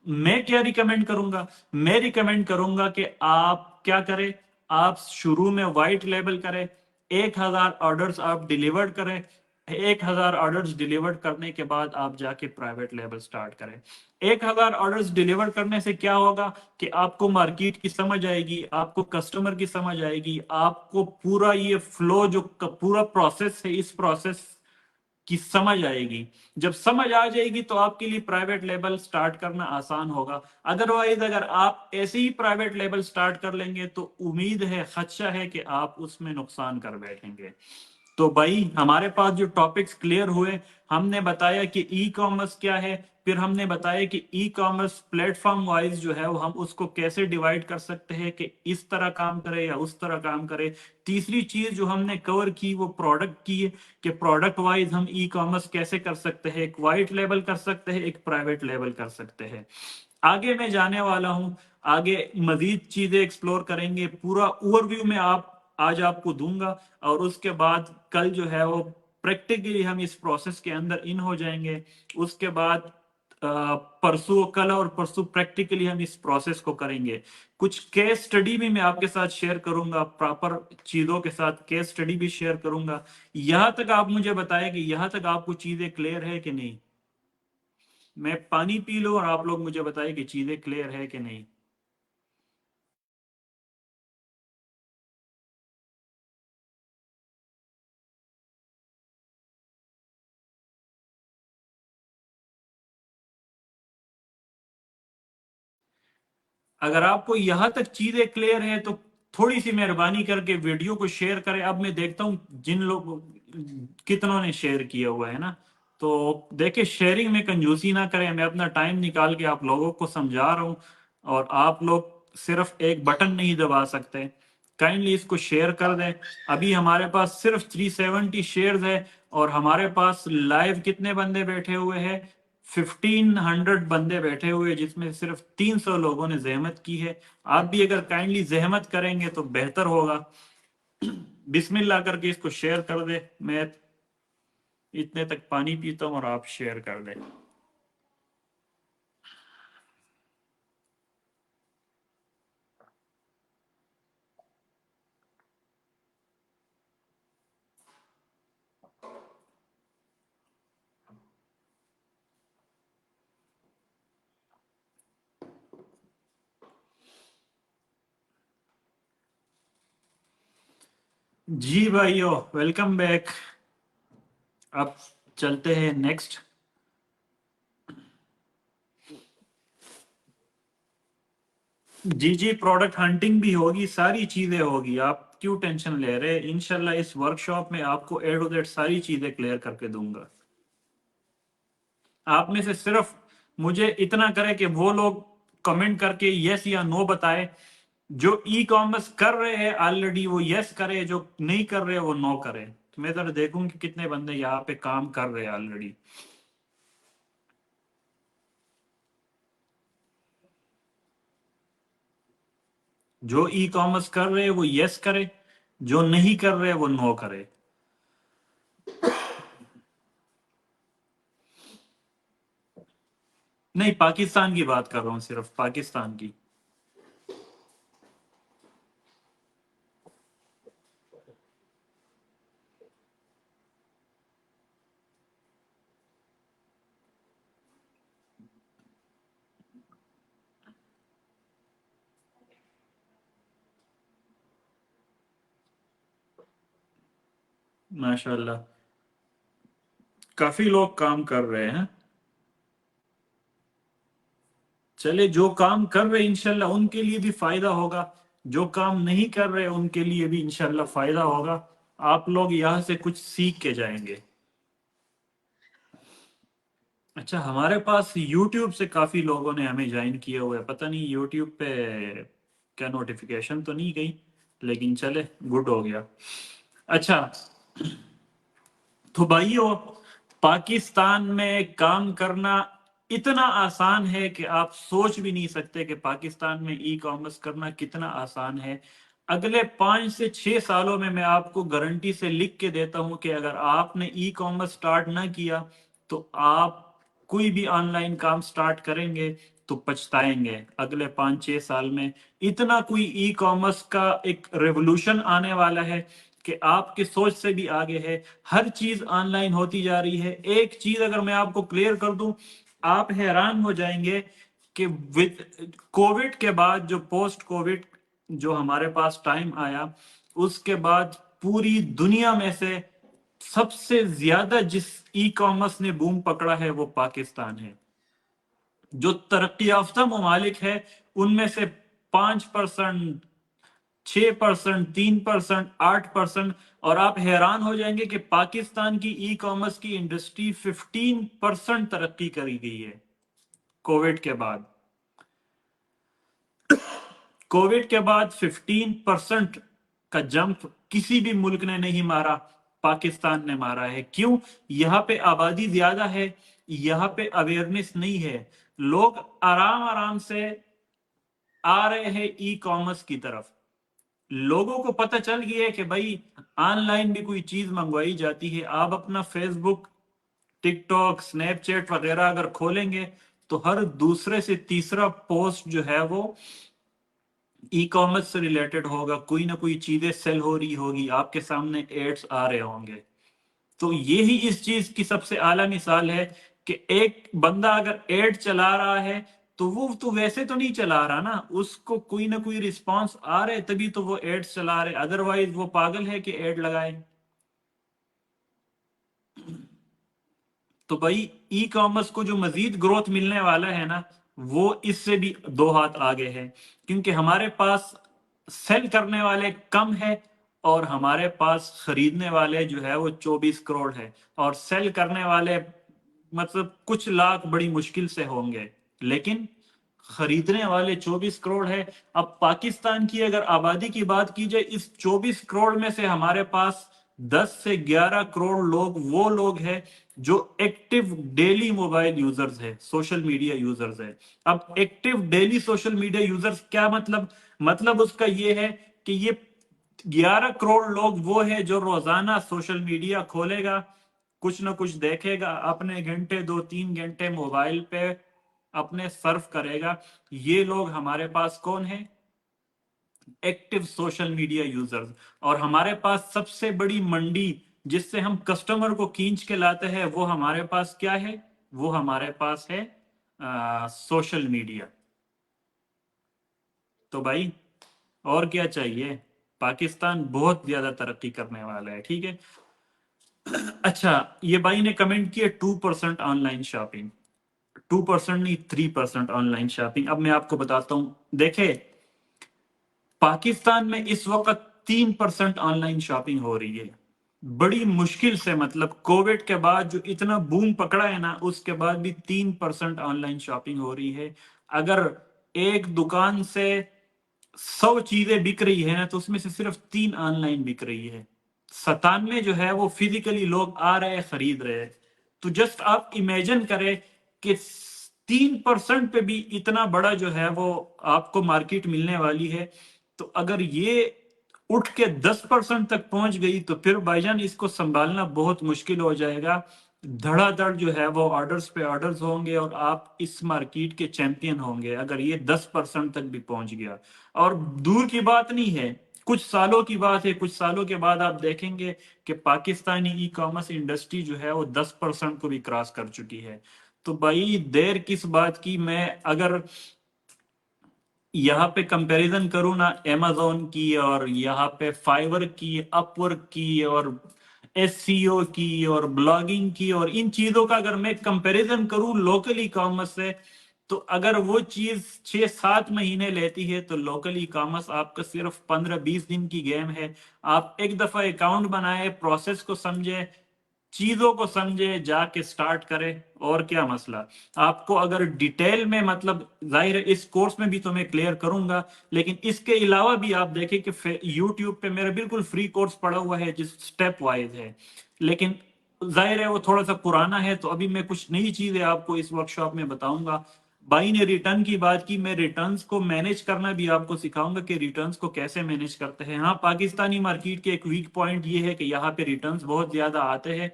मैं क्या रिकमेंड करूंगा, मैं रिकमेंड करूंगा कि आप क्या करें, आप शुरू में व्हाइट लेबल करें, 1000 ऑर्डर्स आप डिलीवर्ड करें, 1000 ऑर्डर्स डिलीवर्ड करने के बाद आप जाके प्राइवेट लेबल स्टार्ट करें। 1000 ऑर्डर्स डिलीवर करने से क्या होगा कि आपको मार्केट की समझ आएगी, आपको कस्टमर की समझ आएगी, आपको पूरा ये फ्लो जो पूरा प्रोसेस है, इस प्रोसेस की समझ आएगी। जब समझ आ जाएगी तो आपके लिए प्राइवेट लेबल स्टार्ट करना आसान होगा। अदरवाइज अगर आप ऐसे ही प्राइवेट लेबल स्टार्ट कर लेंगे तो उम्मीद है, खदशा है कि आप उसमें नुकसान कर बैठेंगे। तो भाई हमारे पास जो टॉपिक्स क्लियर हुए, हमने बताया कि ई कॉमर्स क्या है, फिर हमने बताया कि ई कॉमर्स प्लेटफॉर्म वाइज जो है वो हम उसको कैसे डिवाइड कर सकते हैं कि इस तरह काम करे या उस तरह काम करे। तीसरी चीज जो हमने कवर की वो प्रोडक्ट की है, कि प्रोडक्ट वाइज हम ई कॉमर्स कैसे कर सकते हैं, एक वाइट लेवल कर सकते हैं, एक प्राइवेट लेवल कर सकते हैं। आगे मैं जाने वाला हूं, आगे मजीद चीजें एक्सप्लोर करेंगे, पूरा ओवरव्यू में आप आज आपको दूंगा, और उसके बाद कल जो है वो प्रैक्टिकली हम इस प्रोसेस के अंदर इन हो जाएंगे। उसके बाद परसों, कल और परसों प्रैक्टिकली हम इस प्रोसेस को करेंगे। कुछ केस स्टडी भी मैं आपके साथ शेयर करूंगा, प्रॉपर चीजों के साथ केस स्टडी भी शेयर करूंगा। यहां तक आप मुझे बताएं कि यहां तक आपको चीजें क्लियर है कि नहीं। میں پانی پی لوں اور آپ لوگ مجھے بتائیں کہ چیزیں کلیئر ہے کہ نہیں. اگر آپ کو یہاں تک چیزیں کلیئر ہے تو تھوڑی سی مہربانی کر کے ویڈیو کو شیئر کریں. اب میں دیکھتا ہوں جن لوگ کتنوں نے شیئر کیا ہوا ہے نا. تو دیکھیں شیئرنگ میں کنجوسی نہ کریں. میں اپنا ٹائم نکال کے آپ لوگوں کو سمجھا رہا ہوں اور آپ لوگ صرف ایک بٹن نہیں دبا سکتے. کائنڈلی اس کو شیئر کر دیں. ابھی ہمارے پاس صرف 370 شیئرز ہے اور ہمارے پاس لائیو کتنے بندے بیٹھے ہوئے ہیں؟ 1500 بندے بیٹھے ہوئے جس میں صرف 300 لوگوں نے زحمت کی ہے. آپ بھی اگر کائنڈلی زحمت کریں گے تو بہتر ہوگا. بسم اللہ کر کے اس کو شیئر کر دے. میں اتنے تک پانی پیتا ہوں اور آپ شیئر کر دیں. جی بھائیو ویلکم بیک. اب چلتے ہیں نیکسٹ. جی پروڈکٹ ہنٹنگ بھی ہوگی, ساری چیزیں ہوگی. آپ کیوں ٹینشن لے رہے؟ انشاءاللہ اس ورکشاپ میں آپ کو اے ٹو زیڈ ساری چیزیں کلیئر کر کے دوں گا. آپ میں سے صرف مجھے اتنا کرے کہ وہ لوگ کمنٹ کر کے یس یا نو بتائے. جو ای کامرس کر رہے ہیں آلریڈی وہ یس کرے, جو نہیں کر رہے وہ نو کرے. تو میں ذرا دیکھوں کہ کتنے بندے یہاں پہ کام کر رہے ہیں آلریڈی. جو ای کامرس کر رہے وہ یس کرے, جو نہیں کر رہے وہ نو کرے. نہیں پاکستان کی بات کر رہا ہوں, صرف پاکستان کی. ماشاءاللہ کافی لوگ کام کر رہے ہیں. چلے جو کام کر رہے انشاءاللہ ان کے لیے بھی فائدہ ہوگا, جو کام نہیں کر رہے ان کے لیے بھی انشاءاللہ فائدہ ہوگا. آپ لوگ یہاں سے کچھ سیکھ کے جائیں گے. اچھا ہمارے پاس یوٹیوب سے کافی لوگوں نے ہمیں جوائن کیا ہوا ہے. پتہ نہیں یوٹیوب پہ کیا نوٹیفیکیشن تو نہیں گئی, لیکن چلے گڈ ہو گیا. اچھا تو بھائیو پاکستان میں کام کرنا اتنا آسان ہے کہ آپ سوچ بھی نہیں سکتے کہ پاکستان میں ای کامرس کرنا کتنا آسان ہے. اگلے 5 سے 6 سالوں میں آپ کو گارنٹی سے لکھ کے دیتا ہوں کہ اگر آپ نے ای کامرس سٹارٹ نہ کیا تو آپ کوئی بھی آن لائن کام سٹارٹ کریں گے تو پچھتائیں گے اگلے 5-6 سال میں. اتنا کوئی ای کامرس کا ایک ریولوشن آنے والا ہے کہ آپ کے سوچ سے بھی آگے ہے. ہر چیز آن لائن ہوتی جا رہی ہے. ایک چیز اگر میں آپ کو کلیئر کر دوں, آپ حیران ہو جائیں گے کہ کووڈ کے بعد جو پوسٹ کووڈ جو ہمارے پاس ٹائم آیا, اس کے بعد پوری دنیا میں سے سب سے زیادہ جس ای کامرس نے بوم پکڑا ہے وہ پاکستان ہے. جو ترقی یافتہ ممالک ہے ان میں سے 5%, 6%, 3%, 8%, اور آپ حیران ہو جائیں گے کہ پاکستان کی ای کامرس کی انڈسٹری 15% ترقی کری گئی ہے کووڈ کے بعد. کووڈ کے بعد 15% کا جمپ کسی بھی ملک نے نہیں مارا, پاکستان نے مارا ہے. کیوں؟ یہاں پہ آبادی زیادہ ہے, یہاں پہ اویئرنیس نہیں ہے, لوگ آرام آرام سے آ رہے ہیں ای کامرس کی طرف. لوگوں کو پتہ چل گیا ہے کہ بھائی آن لائن بھی کوئی چیز منگوائی جاتی ہے. آپ اپنا فیس بک, ٹک ٹاک, سنیپ چیٹ وغیرہ اگر کھولیں گے تو ہر دوسرے سے تیسرا پوسٹ جو ہے وہ ای کامرس سے ریلیٹڈ ہوگا. کوئی نہ کوئی چیزیں سیل ہو رہی ہوگی, آپ کے سامنے ایڈز آ رہے ہوں گے. تو یہی اس چیز کی سب سے اعلیٰ مثال ہے कि एक बंदा अगर एड चला रहा है तो वो तो वैसे तो नहीं चला रहा ना, उसको कोई ना कोई रिस्पांस आ रहे तभी तो वो एड्स चला रहे, अदरवाइज वो पागल है कि एड लगाए। तो भाई ई कॉमर्स को जो मजीद ग्रोथ मिलने वाला है ना, वो इससे भी दो हाथ आगे है, क्योंकि हमारे पास सेल करने वाले कम है और हमारे पास खरीदने वाले जो है वो 24 करोड़ है, और सेल करने वाले मतलब कुछ लाख बड़ी मुश्किल से होंगे, लेकिन खरीदने वाले 24 करोड़ है। अब पाकिस्तान की अगर आबादी की बात की जाए, इस 24 करोड़ में से हमारे पास 10 से 11 करोड़ लोग वो लोग हैं जो एक्टिव डेली मोबाइल यूजर्स है, सोशल मीडिया यूजर्स है। अब active daily social media users क्या मतलब उसका ये है कि ये 11 करोड़ लोग वो है जो रोजाना सोशल मीडिया खोलेगा, कुछ ना कुछ देखेगा, अपने घंटे 2-3 घंटे मोबाइल पे अपने सर्फ करेगा। ये लोग हमारे पास कौन है? Active social media users. और हमारे पास सबसे बड़ी मंडी जिससे हम कस्टमर को खींच के लाते हैं, वो हमारे पास क्या है? वो हमारे पास है सोशल मीडिया। तो भाई और क्या चाहिए? पाकिस्तान बहुत ज्यादा तरक्की करने वाला है, ठीक है। अच्छा, ये भाई ने कमेंट किया 2% ऑनलाइन शॉपिंग। 2% नहीं, 3% ऑनलाइन शॉपिंग। अब मैं आपको बताता हूं, देखे पाकिस्तान में इस वक्त 3% ऑनलाइन शॉपिंग हो रही है, बड़ी मुश्किल से, मतलब कोविड के बाद जो इतना बूम पकड़ा है ना, उसके बाद भी 3% ऑनलाइन शॉपिंग हो रही है। अगर एक दुकान से 100 चीजें बिक रही है ना, तो उसमें से सिर्फ 3 ऑनलाइन बिक रही है, 97 जो है वो फिजिकली लोग आ रहे हैं, खरीद रहे हैं। तो जस्ट आप इमेजिन करें कि 3% पे भी इतना बड़ा जो है वो आपको मार्केट मिलने वाली है। तो अगर ये उठ के 10% तक पहुंच गई तो फिर भाईजान इसको संभालना बहुत मुश्किल हो जाएगा। धड़ाधड़ जो है वो ऑर्डर्स पे ऑर्डर्स होंगे और आप इस मार्केट के चैंपियन होंगे अगर ये 10% तक भी पहुंच गया। और दूर की बात नहीं है, कुछ सालों की बात है, कुछ सालों के बाद आप देखेंगे कि पाकिस्तानी ई कॉमर्स इंडस्ट्री जो है वो 10% को भी क्रॉस कर चुकी है। तो भाई देर किस बात की। मैं अगर यहाँ पे कंपैरिजन करूँ ना amazon की और यहाँ पे फाइवर की, अपवर्क की और एससीओ की और ब्लॉगिंग की, और इन चीजों का अगर मैं कंपैरिजन करूँ लोकल ई कॉमर्स से, तो अगर वो चीज 6-7 महीने लेती है तो लोकल ई कॉमर्स आपका सिर्फ 15-20 दिन की गेम है। आप एक दफा अकाउंट बनाए, प्रोसेस को समझे, चीजों को समझे, जाके स्टार्ट करें, और क्या मसला। आपको अगर डिटेल में, मतलब जाहिर है इस कोर्स में भी तो मैं क्लियर करूंगा, लेकिन इसके अलावा भी आप देखें कि यूट्यूब पे मेरा बिल्कुल फ्री कोर्स पड़ा हुआ है जिस स्टेप वाइज है, लेकिन जाहिर है वो थोड़ा सा पुराना है, तो अभी मैं कुछ नई चीजें आपको इस वर्कशॉप में बताऊंगा। भाई ने रिटर्न की बात की, मैं रिटर्न्स को मैनेज करना भी आपको सिखाऊंगा कि रिटर्न्स को कैसे मैनेज करते हैं। हाँ, पाकिस्तानी मार्केट के एक वीक पॉइंट ये है कि यहाँ पे रिटर्न्स बहुत ज्यादा आते हैं।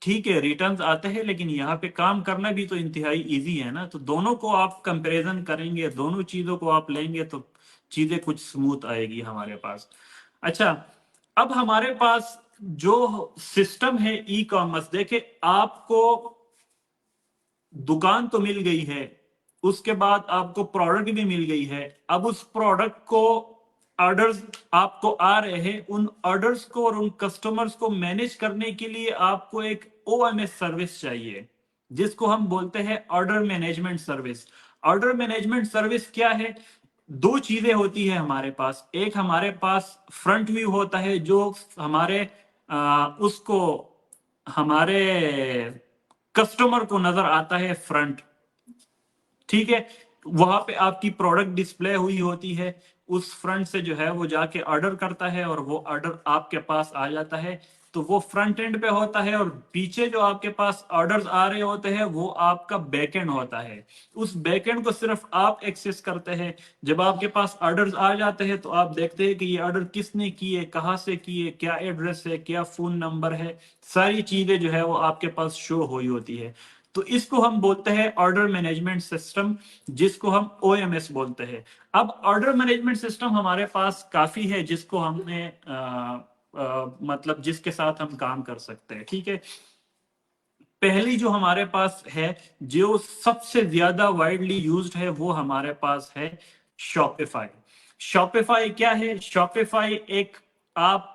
ठीक है, रिटर्न्स आते हैं, लेकिन यहाँ पे काम करना भी तो इंतहाई इजी है ना। तो दोनों को आप कंपैरिजन करेंगे, दोनों चीजों को आप लेंगे तो चीजें कुछ स्मूथ आएगी हमारे पास। अच्छा, अब हमारे पास जो सिस्टम है ई कॉमर्स, देखे आपको दुकान तो मिल गई है, उसके बाद आपको प्रोडक्ट भी मिल गई है। अब उस प्रोडक्ट को ऑर्डर्स आपको आ रहे हैं, उन ऑर्डर्स को और उन कस्टमर्स को मैनेज करने के लिए आपको एक ओएमएस सर्विस चाहिए, जिसको हम बोलते हैं order management service. Order management service क्या है? दो चीजें होती है हमारे पास। एक हमारे पास फ्रंट व्यू होता है जो हमारे उसको हमारे कस्टमर को नजर आता है फ्रंट, ठीक है। वहां पे आपकी प्रोडक्ट डिस्प्ले हुई होती है, उस फ्रंट से जो है वो जाके ऑर्डर करता है और वो ऑर्डर आपके पास आ जाता है। तो वो फ्रंट एंड पे होता है, और पीछे जो आपके पास ऑर्डर्स आ रहे होते हैं वो आपका बैक एंड होता है। उस बैक एंड को सिर्फ आप एक्सेस करते हैं। जब आपके पास ऑर्डर्स आ जाते हैं तो आप देखते हैं कि ये ऑर्डर किसने किए, कहाँ से किए, क्या एड्रेस है, क्या फोन नंबर है, सारी चीजें जो है वो आपके पास शो हुई होती है। तो इसको हम बोलते हैं ऑर्डर मैनेजमेंट सिस्टम, जिसको हम ओएमएस बोलते हैं। अब ऑर्डर मैनेजमेंट सिस्टम हमारे पास काफी है जिसको हमने मतलब जिसके साथ हम काम कर सकते हैं, ठीक है। पहली जो हमारे पास है, जो सबसे ज्यादा वाइडली यूज्ड है, वो हमारे पास है शॉपिफाई। शॉपिफाई क्या है? शॉपिफाई एक आप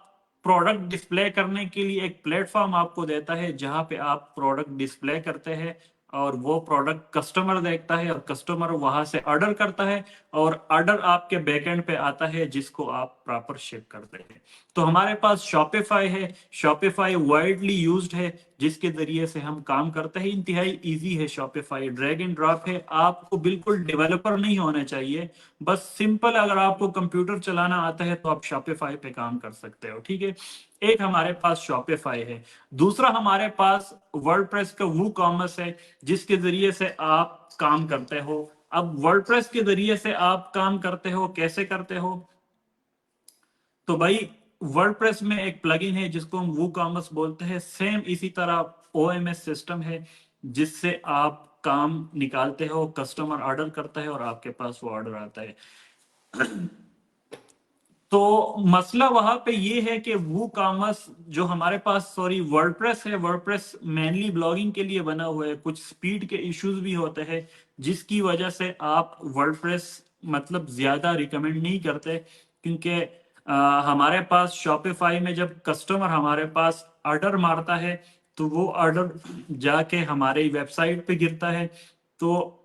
प्रोडक्ट डिस्प्ले करने के लिए एक प्लेटफॉर्म आपको देता है, जहां पे आप प्रोडक्ट डिस्प्ले करते हैं और वो प्रोडक्ट कस्टमर देखता है और कस्टमर वहां से ऑर्डर करता है और ऑर्डर आपके बैकएंड पे आता है, जिसको आप प्रॉपर शिप करते हैं। तो हमारे पास शॉपिफाई है। शॉपिफाई वाइडली यूज्ड है, जिसके जरिए से हम काम करते हैं। इंतहाई इजी है शॉपिफाई, ड्रैग एंड ड्रॉप है। आपको बिल्कुल डेवलपर नहीं होना चाहिए, बस सिंपल अगर आपको कंप्यूटर चलाना आता है तो आप शॉपिफाई पे काम कर सकते हो, ठीक है। एक हमारे पास शॉपिफाई है। दूसरा हमारे पास वर्डप्रेस का वू कॉमर्स है, जिसके जरिए से आप काम करते हो। अब वर्डप्रेस के जरिए से आप काम करते हो, कैसे करते हो? तो भाई वर्डप्रेस में एक प्लगइन है जिसको हम वू कॉमर्स बोलते हैं। सेम इसी तरह ओएमएस सिस्टम है, जिससे आप काम निकालते हो, कस्टमर ऑर्डर करता है और आपके पास वो ऑर्डर आता है। तो मसला वहां पे ये है कि वो कॉमर्स जो हमारे पास, सॉरी, वर्डप्रेस है, वर्डप्रेस मेनली ब्लॉगिंग के लिए बना हुआ है। कुछ स्पीड के इश्यूज भी होते हैं, जिसकी वजह से आप वर्डप्रेस मतलब ज्यादा रिकमेंड नहीं करते, क्योंकि हमारे पास शॉपिफाई में जब कस्टमर हमारे पास ऑर्डर मारता है तो वो ऑर्डर जाके हमारे वेबसाइट पे गिरता है। तो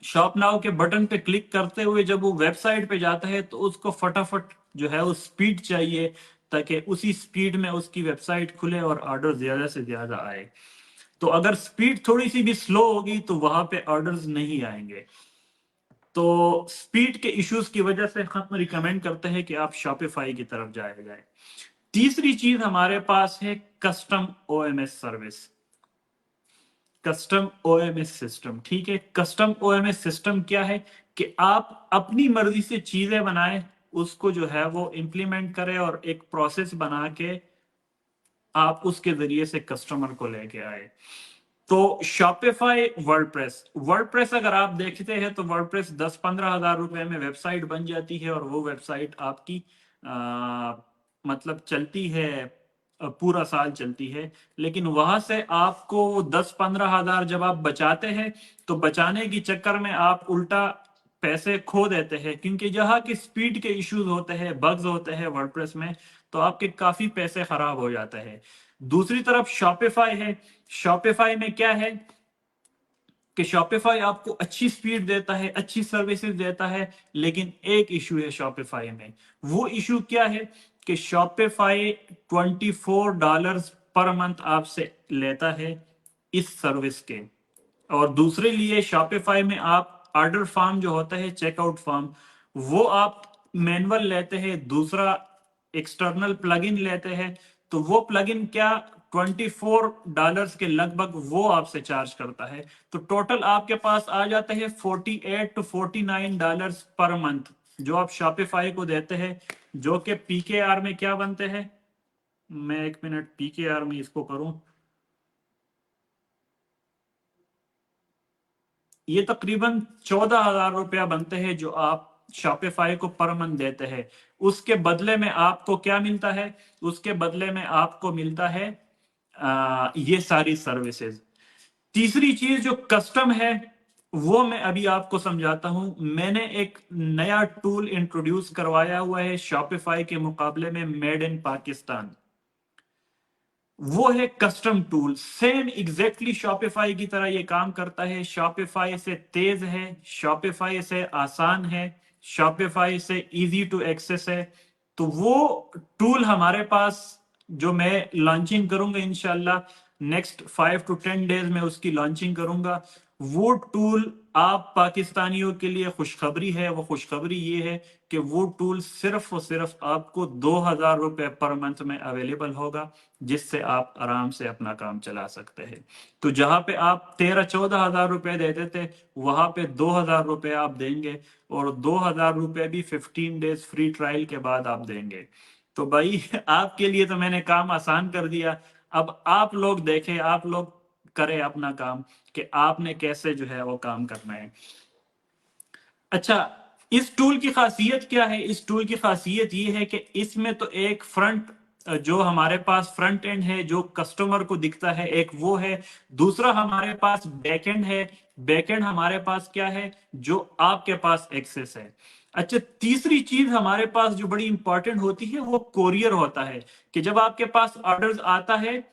शॉप नाउ के बटन पे क्लिक करते हुए जब वो वेबसाइट पे जाता है तो उसको फटाफट जो है वो स्पीड चाहिए, ताकि उसी स्पीड में उसकी वेबसाइट खुले और ऑर्डर ज्यादा से ज्यादा आए। तो अगर स्पीड थोड़ी सी भी स्लो होगी तो वहां पे ऑर्डर्स नहीं आएंगे। तो स्पीड के इश्यूज की वजह से हम रिकमेंड करते हैं कि आप शॉपिफाई की तरफ जाया जाए। तीसरी चीज हमारे पास है custom OMS service, custom OMS system, ठीक है। कस्टम ओएमएस सिस्टम क्या है कि आप अपनी मर्जी से चीजें बनाएं, उसको जो है वो इंप्लीमेंट करें और एक प्रोसेस बना के आप उसके जरिए से कस्टमर को लेके आए। तो शॉपिफाई, वर्डप्रेस, वर्डप्रेस अगर आप देखते हैं तो वर्डप्रेस 10-15 हजार रुपए में वेबसाइट बन जाती है और वो वेबसाइट आपकी मतलब चलती है, पूरा साल चलती है। लेकिन वहां से आपको 10-15 हजार जब आप बचाते हैं तो बचाने की चक्कर में आप उल्टा पैसे खो देते हैं, क्योंकि जहाँ की स्पीड के इश्यूज होते हैं, बग्स होते हैं वर्डप्रेस में, तो आपके काफी पैसे खराब हो जाते हैं। दूसरी तरफ शॉपिफाई है। शॉपिफाई में क्या है कि शॉपिफाई आपको अच्छी स्पीड देता है, अच्छी सर्विसेज देता है, लेकिन एक इशू है शॉपिफाई में। वो इशू क्या है कि शॉपिफाई $24 पर मंथ आपसे लेता है इस सर्विस के। और दूसरे लिए शॉपिफाई में आप ऑर्डर फॉर्म जो होता है, चेकआउट फॉर्म, वो आप मैनुअल लेते हैं, दूसरा एक्सटर्नल प्लगइन लेते हैं। तो वो प्लगइन क्या, $24 के लगभग वो आपसे चार्ज करता है। तो टोटल आपके पास आ जाते हैं $48 to $49 पर मंथ, जो आप शॉपिफाई को देते हैं, जो कि पीकेआर में क्या बनते हैं। मैं एक मिनट पीकेआर में इसको करूं, ये तकरीबन 14,000 रुपया बनते हैं जो आप शॉपिफाई को पर मंथ देते हैं। उसके बदले में आपको क्या मिलता है? उसके बदले में आपको मिलता है ये सारी सर्विसेज। तीसरी चीज जो कस्टम है, वो मैं अभी आपको समझाता हूं। मैंने एक नया टूल इंट्रोड्यूस करवाया हुआ है शॉपिफाई के मुकाबले में, मेड इन पाकिस्तान। वो है custom tool. Same exactly Shopify की तरह ये काम करता है। शॉपिफाई से तेज है, शॉपिफाई से आसान है, शॉपिफाई से इजी टू एक्सेस है। तो वो टूल हमारे पास, जो मैं लॉन्चिंग करूंगा इंशाल्लाह नेक्स्ट 5 to 10 डेज में उसकी लॉन्चिंग करूंगा। वो टूल आप पाकिस्तानियों के लिए खुशखबरी है। वो खुशखबरी ये है कि वो टूल सिर्फ और सिर्फ आपको 2,000 रुपए पर मंथ में अवेलेबल होगा, जिससे आप आराम से अपना काम चला सकते हैं। तो जहां पे आप 13-14 हजार रुपए देते थे, वहां पे 2,000 रुपए आप देंगे, और 2,000 रुपए भी 15 डेज फ्री ट्रायल के बाद आप देंगे। तो भाई आपके लिए तो मैंने काम आसान कर दिया। अब आप लोग देखें, आप लोग करें अपना काम, कि आपने कैसे जो है वो काम करना है। अच्छा, इस टूल की खासियत क्या है? इस टूल की खासियत ये है कि इसमें तो एक फ्रंट जो हमारे पास फ्रंट एंड है जो कस्टमर को दिखता है, एक वो है। दूसरा हमारे पास बैक एंड है। बैक एंड हमारे पास क्या है, जो आपके पास एक्सेस है। अच्छा, तीसरी चीज हमारे पास जो बड़ी इंपॉर्टेंट होती है वो कोरियर होता है, कि जब आपके पास ऑर्डर्स आता है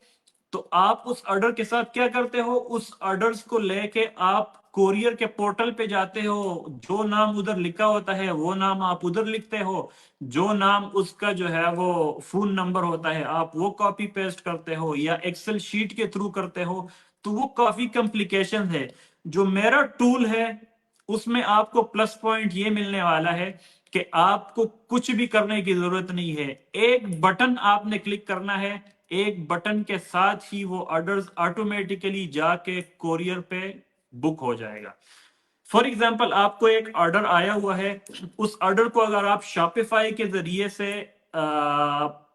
तो आप उस ऑर्डर के साथ क्या करते हो, उस ऑर्डर्स को लेके आप कोरियर के पोर्टल पे जाते हो, जो नाम उधर लिखा होता है वो नाम आप उधर लिखते हो, जो नाम उसका जो है वो फोन नंबर होता है आप वो कॉपी पेस्ट करते हो या एक्सेल शीट के थ्रू करते हो। तो वो काफी कॉम्प्लिकेशन है। जो मेरा टूल है उसमें आपको प्लस पॉइंट ये मिलने वाला है कि आपको कुछ भी करने की जरूरत नहीं है। एक बटन आपने क्लिक करना है, एक बटन के साथ ही वो ऑर्डर्स ऑटोमेटिकली जाके कोरियर पे बुक हो जाएगा। फॉर एग्जाम्पल, आपको एक ऑर्डर आया हुआ है, उस ऑर्डर को अगर आप शॉपिफाई के जरिए से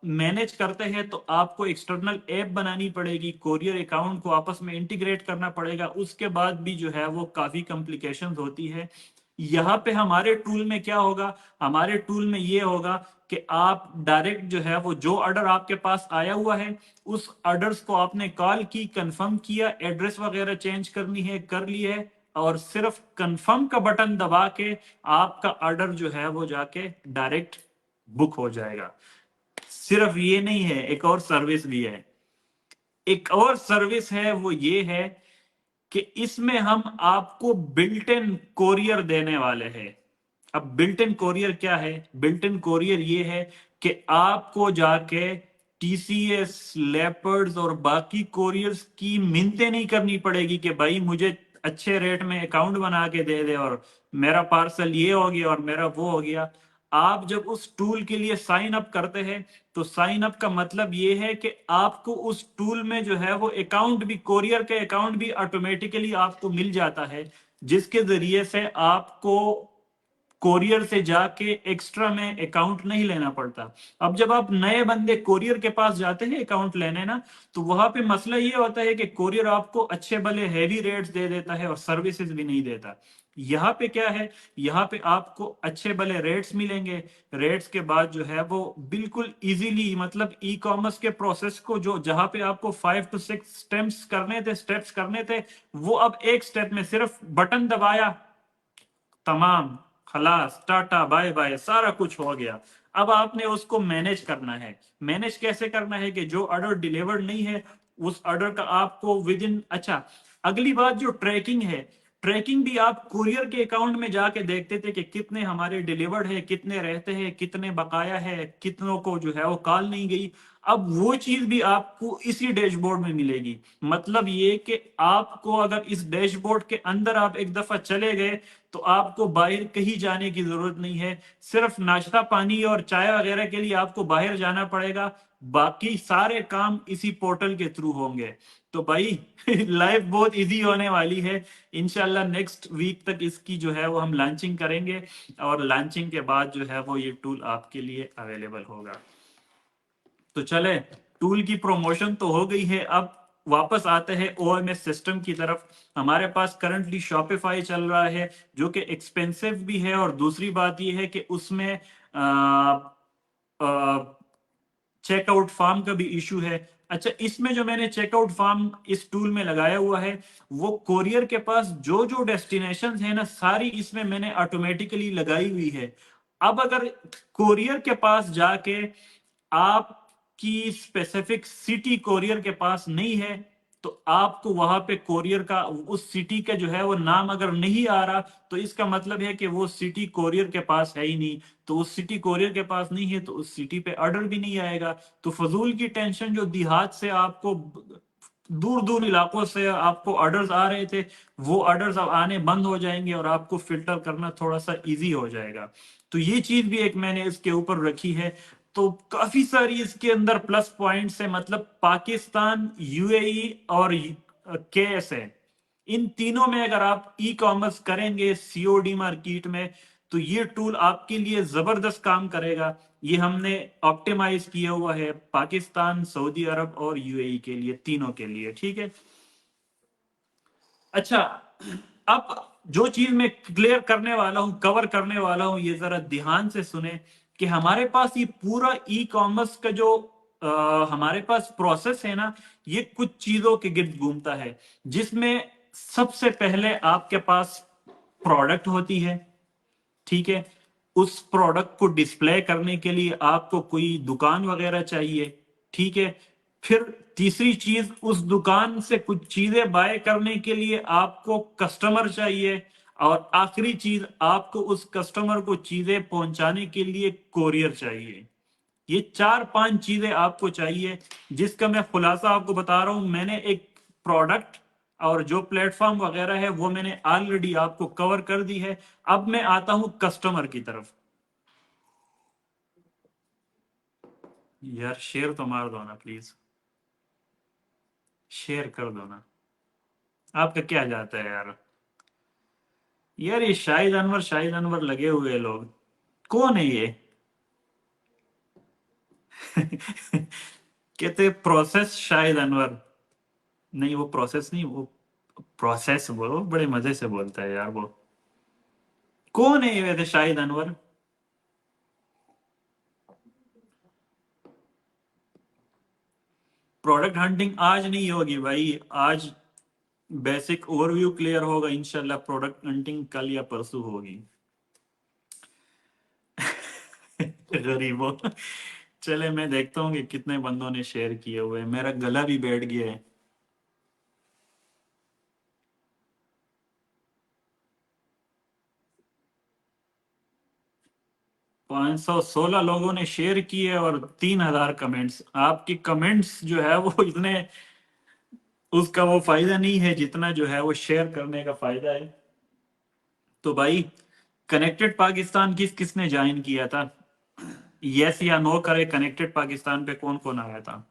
मैनेज करते हैं तो आपको एक्सटर्नल ऐप बनानी पड़ेगी, कोरियर अकाउंट को आपस में इंटीग्रेट करना पड़ेगा, उसके बाद भी जो है वो काफी कॉम्प्लिकेशंस होती है। यहाँ पे हमारे टूल में क्या होगा, हमारे टूल में ये होगा कि आप डायरेक्ट जो है वो जो ऑर्डर आपके पास आया हुआ है उस ऑर्डर्स को आपने कॉल की, कंफर्म किया, एड्रेस वगैरह चेंज करनी है कर ली है, और सिर्फ कंफर्म का बटन दबा के आपका ऑर्डर जो है वो जाके डायरेक्ट बुक हो जाएगा। सिर्फ ये नहीं है, एक और सर्विस भी है। एक और सर्विस है वो ये है कि इसमें हम आपको बिल्ट इन कोरियर देने वाले हैं। अब बिल्ट इन कोरियर क्या है, बिल्ट इन कोरियर ये है कि आपको जाके टीसीएस, लेपर्ड्स और बाकी कोरियर्स की मिन्नतें नहीं करनी पड़ेगी कि भाई मुझे अच्छे रेट में अकाउंट बना के दे दे और मेरा पार्सल ये हो गया और मेरा वो हो गया। आप जब उस टूल के लिए साइन अप करते हैं तो साइन अप का मतलब ये है कि आपको उस टूल में जो है वो अकाउंट भी, कोरियर के अकाउंट भी ऑटोमेटिकली आपको मिल जाता है, जिसके जरिए से आपको कोरियर से जाके एक्स्ट्रा में अकाउंट नहीं लेना पड़ता। अब जब आप नए बंदे कोरियर के पास जाते हैं अकाउंट लेने ना, तो वहां पे मसला ये होता है कि कोरियर आपको अच्छे भले हैवी रेट्स दे देता है और सर्विसेज भी नहीं देता। यहाँ पे क्या है, यहाँ पे आपको अच्छे भले रेट्स मिलेंगे, रेट्स के बाद जो है वो बिल्कुल इजीली, मतलब ई कॉमर्स के प्रोसेस को जो जहां पे आपको 5 to 6 स्टेप्स करने थे वो अब एक स्टेप में सिर्फ बटन दबाया, तमाम, खलास, टाटा बाय बाय, सारा कुछ हो गया। अब आपने उसको मैनेज करना है। मैनेज कैसे करना है कि जो ऑर्डर डिलीवर्ड नहीं है उस ऑर्डर का आपको विद इन, अच्छा अगली बात जो ट्रैकिंग है, ट्रैकिंग भी आप कुरियर के अकाउंट में जाके देखते थे कि कितने हमारे डिलीवर्ड है, कितने रहते हैं, कितने बकाया है, कितनों को जो है वो कॉल नहीं गई। अब वो चीज भी आपको इसी डैशबोर्ड में मिलेगी। मतलब ये कि आपको अगर इस डैशबोर्ड के अंदर आप एक दफा चले गए तो आपको बाहर कहीं जाने की जरूरत नहीं है। सिर्फ नाश्ता पानी और चाय वगैरह के लिए आपको बाहर जाना पड़ेगा, बाकी सारे काम इसी पोर्टल के थ्रू होंगे। तो भाई लाइफ बहुत इजी होने वाली है। इंशाल्लाह नेक्स्ट वीक तक इसकी जो है वो हम लॉन्चिंग करेंगे और लॉन्चिंग के बाद जो है वो ये टूल आपके लिए अवेलेबल होगा। तो चले, टूल की प्रमोशन तो हो गई है, अब वापस आते हैं ओएमएस सिस्टम की तरफ। हमारे पास करंटली शॉपिफाई चल रहा है जो कि एक्सपेंसिव भी है, और दूसरी बात यह है कि उसमें चेकआउट फॉर्म का भी इशू है। अच्छा, इसमें जो मैंने चेकआउट फॉर्म इस टूल में लगाया हुआ है वो कोरियर के पास जो जो डेस्टिनेशन है ना सारी इसमें मैंने ऑटोमेटिकली लगाई हुई है। अब अगर कोरियर के पास जाके आपकी स्पेसिफिक सिटी कोरियर के पास नहीं है तो आपको वहां पे कोरियर का उस सिटी का जो है वो नाम अगर नहीं आ रहा तो इसका मतलब है कि वो सिटी कोरियर के पास है ही नहीं। तो उस सिटी कोरियर के पास नहीं है तो उस सिटी पे ऑर्डर भी नहीं आएगा। तो फजूल की टेंशन, जो देहात से आपको दूर दूर इलाकों से आपको ऑर्डर्स आ रहे थे वो ऑर्डर्स अब आने बंद हो जाएंगे और आपको फिल्टर करना थोड़ा सा इजी हो जाएगा। तो ये चीज भी एक मैंने इसके ऊपर रखी है। तो काफी सारी इसके अंदर प्लस पॉइंट्स है। मतलब पाकिस्तान, यूएई और केएसए, इन तीनों में अगर आप ई कॉमर्स करेंगे सीओडी मार्केट में तो ये टूल आपके लिए जबरदस्त काम करेगा। ये हमने ऑप्टिमाइज किया हुआ है पाकिस्तान, सऊदी अरब और यूएई के लिए, तीनों के लिए, ठीक है। अच्छा, अब जो चीज मैं क्लियर करने वाला हूं, कवर करने वाला हूं, ये जरा ध्यान से सुने कि हमारे पास ये पूरा ई कॉमर्स का जो हमारे पास प्रोसेस है ना, ये कुछ चीजों के गिर्द घूमता है, जिसमें सबसे पहले आपके पास प्रोडक्ट होती है, ठीक है। उस प्रोडक्ट को डिस्प्ले करने के लिए आपको कोई दुकान वगैरह चाहिए, ठीक है। फिर तीसरी चीज, उस दुकान से कुछ चीजें बाय करने के लिए आपको कस्टमर चाहिए, और आखिरी चीज, आपको उस कस्टमर को चीजें पहुंचाने के लिए कोरियर चाहिए। ये 4-5 चीजें आपको चाहिए, जिसका मैं खुलासा आपको बता रहा हूं। मैंने एक प्रोडक्ट और जो प्लेटफॉर्म वगैरह है वो मैंने ऑलरेडी आपको कवर कर दी है। अब मैं आता हूं कस्टमर की तरफ। यार शेयर तो मार दो ना प्लीज, शेयर कर दो ना, आपका क्या जाता है यार। यार ये शाहिद अनवर लगे हुए लोग, कौन है ये? कहते प्रोसेस शाहिद अनवर, नहीं वो प्रोसेस नहीं, वो प्रोसेस बोलो, बड़े मजे से बोलता है यार वो। कौन है ये वैसे शाहिद अनवर? प्रोडक्ट हंटिंग आज नहीं होगी भाई, आज बेसिक ओवरव्यू क्लियर होगा इंशाल्लाह। प्रोडक्ट हंटिंग कल या परसों होगी। गरीबों। चले मैं देखता हूँ कि कितने बंदों ने शेयर किए हुए हैं। मेरा गला भी बैठ गया है। 516 लोगों ने शेयर किए और 3000 कमेंट्स। आपकी कमेंट्स जो है वो इतने, उसका वो फायदा नहीं है जितना जो है वो शेयर करने का फायदा है। तो भाई, कनेक्टेड पाकिस्तान किस किसने ज्वाइन किया था? यस या नो करे, कनेक्टेड पाकिस्तान पे कौन कौन आया था?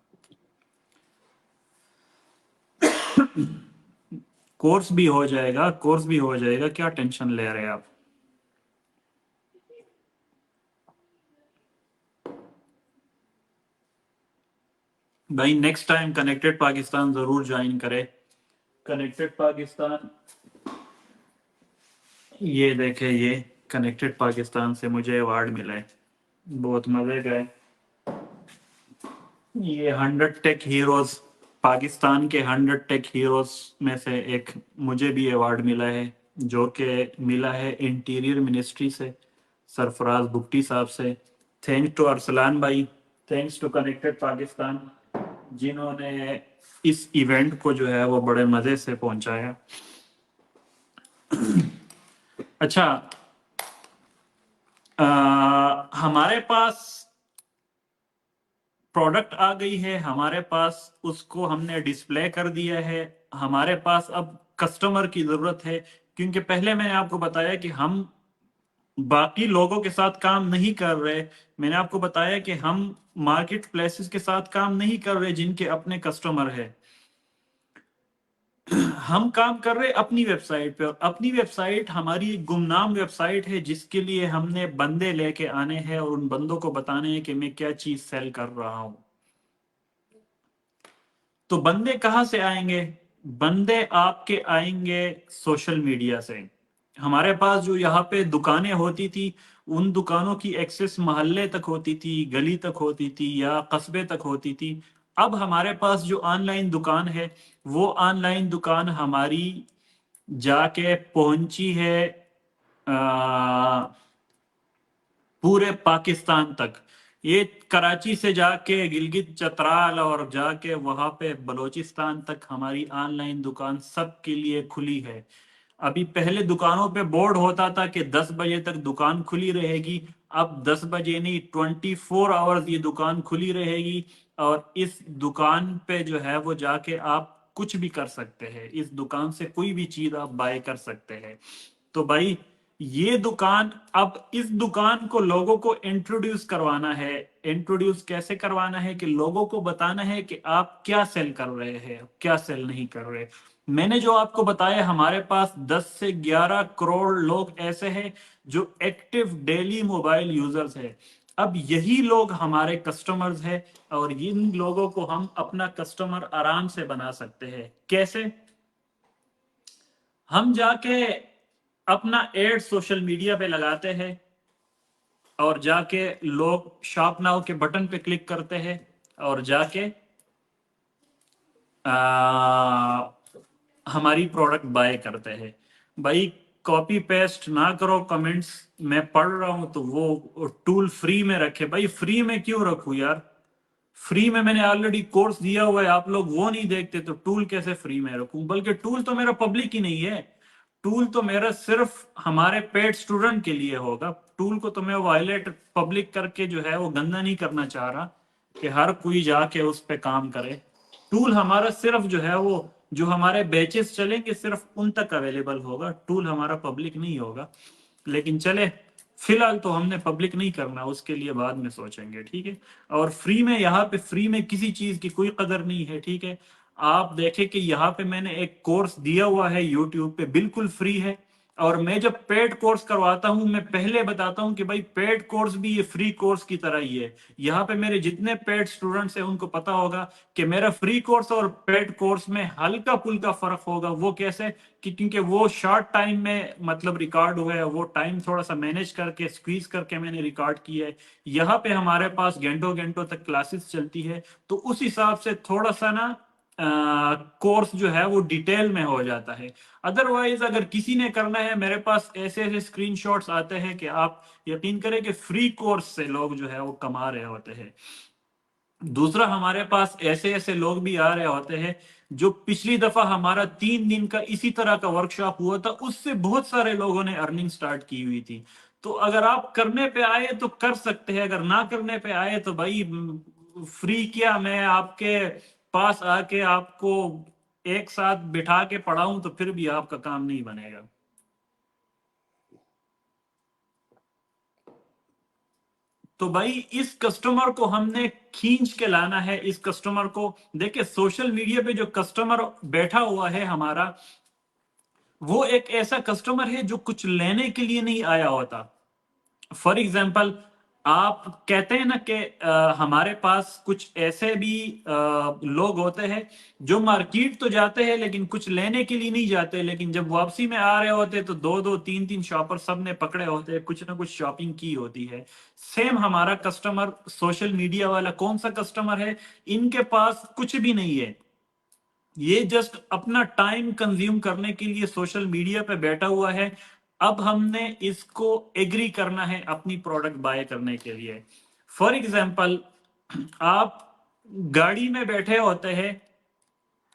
कोर्स भी हो जाएगा, कोर्स भी हो जाएगा, क्या टेंशन ले रहे हैं आप? भाई नेक्स्ट टाइम कनेक्टेड पाकिस्तान जरूर ज्वाइन करे। कनेक्टेड पाकिस्तान, ये देखे, ये कनेक्टेड पाकिस्तान से मुझे अवार्ड मिला है, बहुत मजे का है। ये 100 टेक हीरोज, पाकिस्तान के 100 टेक हीरोज में से एक मुझे भी अवार्ड मिला है, जो कि मिला है इंटीरियर मिनिस्ट्री से, सरफराज बुक्टी साहब से। थैंक्स टू अरसलान भाई, थैंक्स टू कनेक्टेड पाकिस्तान, जिन्होंने इस इवेंट को जो है वो बड़े मजे से पहुंचाया। अच्छा, हमारे पास प्रोडक्ट आ गई है, हमारे पास उसको हमने डिस्प्ले कर दिया है। हमारे पास अब कस्टमर की जरूरत है, क्योंकि पहले मैंने आपको बताया कि हम बाकी लोगों के साथ काम नहीं कर रहे। मैंने आपको बताया कि हम मार्केट प्लेसेस के साथ काम नहीं कर रहे जिनके अपने कस्टमर है। हम काम कर रहे अपनी वेबसाइट पे, और अपनी वेबसाइट हमारी एक गुमनाम वेबसाइट है, जिसके लिए हमने बंदे लेके आने हैं और उन बंदों को बताने हैं कि मैं क्या चीज सेल कर रहा हूं। तो बंदे कहाँ से आएंगे? बंदे आपके आएंगे सोशल मीडिया से। हमारे पास जो यहाँ पे दुकानें होती थी, उन दुकानों की एक्सेस मोहल्ले तक होती थी, गली तक होती थी, या कस्बे तक होती थी। अब हमारे पास जो ऑनलाइन दुकान है, वो ऑनलाइन दुकान हमारी जाके पहुंची है पूरे पाकिस्तान तक। ये कराची से जाके गिलगित चतराल और जाके वहां पे बलूचिस्तान तक हमारी ऑनलाइन दुकान सबके लिए खुली है। अभी पहले दुकानों पे बोर्ड होता था कि 10 बजे तक दुकान खुली रहेगी। अब 10 बजे नहीं, 24 आवर्स ये दुकान खुली रहेगी। और इस दुकान पे जो है वो जाके आप कुछ भी कर सकते हैं, इस दुकान से कोई भी चीज आप बाय कर सकते हैं। तो भाई, ये दुकान, अब इस दुकान को लोगों को इंट्रोड्यूस करवाना है। इंट्रोड्यूस कैसे करवाना है? कि लोगों को बताना है कि आप क्या सेल कर रहे हैं, क्या सेल नहीं कर रहे। मैंने जो आपको बताया, हमारे पास 10 से 11 करोड़ लोग ऐसे हैं जो एक्टिव डेली मोबाइल यूजर्स हैं। अब यही लोग हमारे कस्टमर्स हैं, और इन लोगों को हम अपना कस्टमर आराम से बना सकते हैं। कैसे? हम जाके अपना एड सोशल मीडिया पे लगाते हैं, और जाके लोग शॉप नाउ के बटन पे क्लिक करते हैं, اور جا کے ہماری پروڈکٹ بائی کرتے ہیں. بھائی کاپی پیسٹ نہ کرو کمنٹس. میں پڑھ رہا ہوں تو وہ ٹول فری میں رکھے. بھائی فری میں کیوں رکھوں یار؟ فری میں نے آلریڈی کورس دیا ہوا ہے, آپ لوگ وہ نہیں دیکھتے تو ٹول کیسے فری میں رکھوں؟ بلکہ ٹول تو میرا پبلک ہی نہیں ہے. ٹول تو میرا صرف ہمارے پیڈ سٹوڈنٹ کے لیے ہوگا. ٹول کو تو میں وائلیٹ پبلک کر کے جو ہے وہ گندا نہیں کرنا چاہ رہا کہ ہر کوئی جا کے اس پہ کام کرے. ٹول ہمارا صرف جو ہے وہ جو ہمارے بیچز چلیں گے صرف ان تک اویلیبل ہوگا. ٹول ہمارا پبلک نہیں ہوگا. لیکن چلے فی الحال تو ہم نے پبلک نہیں کرنا, اس کے لیے بعد میں سوچیں گے, ٹھیک ہے. اور فری میں یہاں پہ فری میں کسی چیز کی کوئی قدر نہیں ہے, ٹھیک ہے. آپ دیکھیں کہ یہاں پہ میں نے ایک کورس دیا ہوا ہے یوٹیوب پہ, بالکل فری ہے. اور میں جب پیڈ کورس کرواتا ہوں میں پہلے بتاتا ہوں کہ بھائی پیڈ کورس بھی یہ فری کورس کی طرح ہی ہے. یہاں پہ میرے جتنے پیڈ سٹوڈنٹس ہیں ان کو پتا ہوگا کہ میرا فری کورس اور پیڈ کورس میں ہلکا پھلکا فرق ہوگا. وہ کیسے؟ کیونکہ وہ شارٹ ٹائم میں مطلب ریکارڈ ہوا ہے, وہ ٹائم تھوڑا سا مینج کر کے اسکویز کر کے میں نے ریکارڈ کیا ہے. یہاں پہ ہمارے پاس گھنٹوں گھنٹوں تک کلاسز چلتی ہے, تو اس حساب سے تھوڑا سا نا کورس جو ہے وہ ڈیٹیل میں ہو جاتا ہے. ادروائز اگر کسی نے کرنا ہے, میرے پاس ایسے ایسے اسکرین شاٹس آتے ہیں کہ آپ یقین کریں کہ فری کورس سے لوگ جو ہے وہ کما رہے ہوتے ہیں. دوسرا ہمارے پاس ایسے ایسے لوگ بھی آ رہے ہوتے ہیں جو پچھلی دفعہ ہمارا 3 دن کا اسی طرح کا ورکشاپ ہوا تھا, اس سے بہت سارے لوگوں نے ارننگ سٹارٹ کی ہوئی تھی. تو اگر آپ کرنے پہ آئے تو کر سکتے ہیں, اگر نہ کرنے پہ آئے تو بھائی فری کیا میں آپ کے پاس آ کے آپ کو ایک ساتھ بٹھا کے پڑھاؤں تو پھر بھی آپ کا کام نہیں بنے گا. تو بھائی اس کسٹمر کو ہم نے کھینچ کے لانا ہے. اس کسٹمر کو دیکھیں, سوشل میڈیا پہ جو کسٹمر بیٹھا ہوا ہے ہمارا, وہ ایک ایسا کسٹمر ہے جو کچھ لینے کے لیے نہیں آیا ہوتا. فار ایگزامپل آپ کہتے ہیں نا کہ ہمارے پاس کچھ ایسے بھی لوگ ہوتے ہیں جو مارکیٹ تو جاتے ہیں لیکن کچھ لینے کے لیے نہیں جاتے, لیکن جب واپسی میں آ رہے ہوتے تو 2-2 3-3 شاپر سب نے پکڑے ہوتے, کچھ نہ کچھ شاپنگ کی ہوتی ہے. سیم ہمارا کسٹمر سوشل میڈیا والا کون سا کسٹمر ہے؟ ان کے پاس کچھ بھی نہیں ہے, یہ جسٹ اپنا ٹائم کنزیوم کرنے کے لیے سوشل میڈیا پہ بیٹھا ہوا ہے. اب ہم نے اس کو ایگری کرنا ہے اپنی پروڈکٹ بائی کرنے کے لیے. فار ایگزامپل آپ گاڑی میں بیٹھے ہوتے ہیں,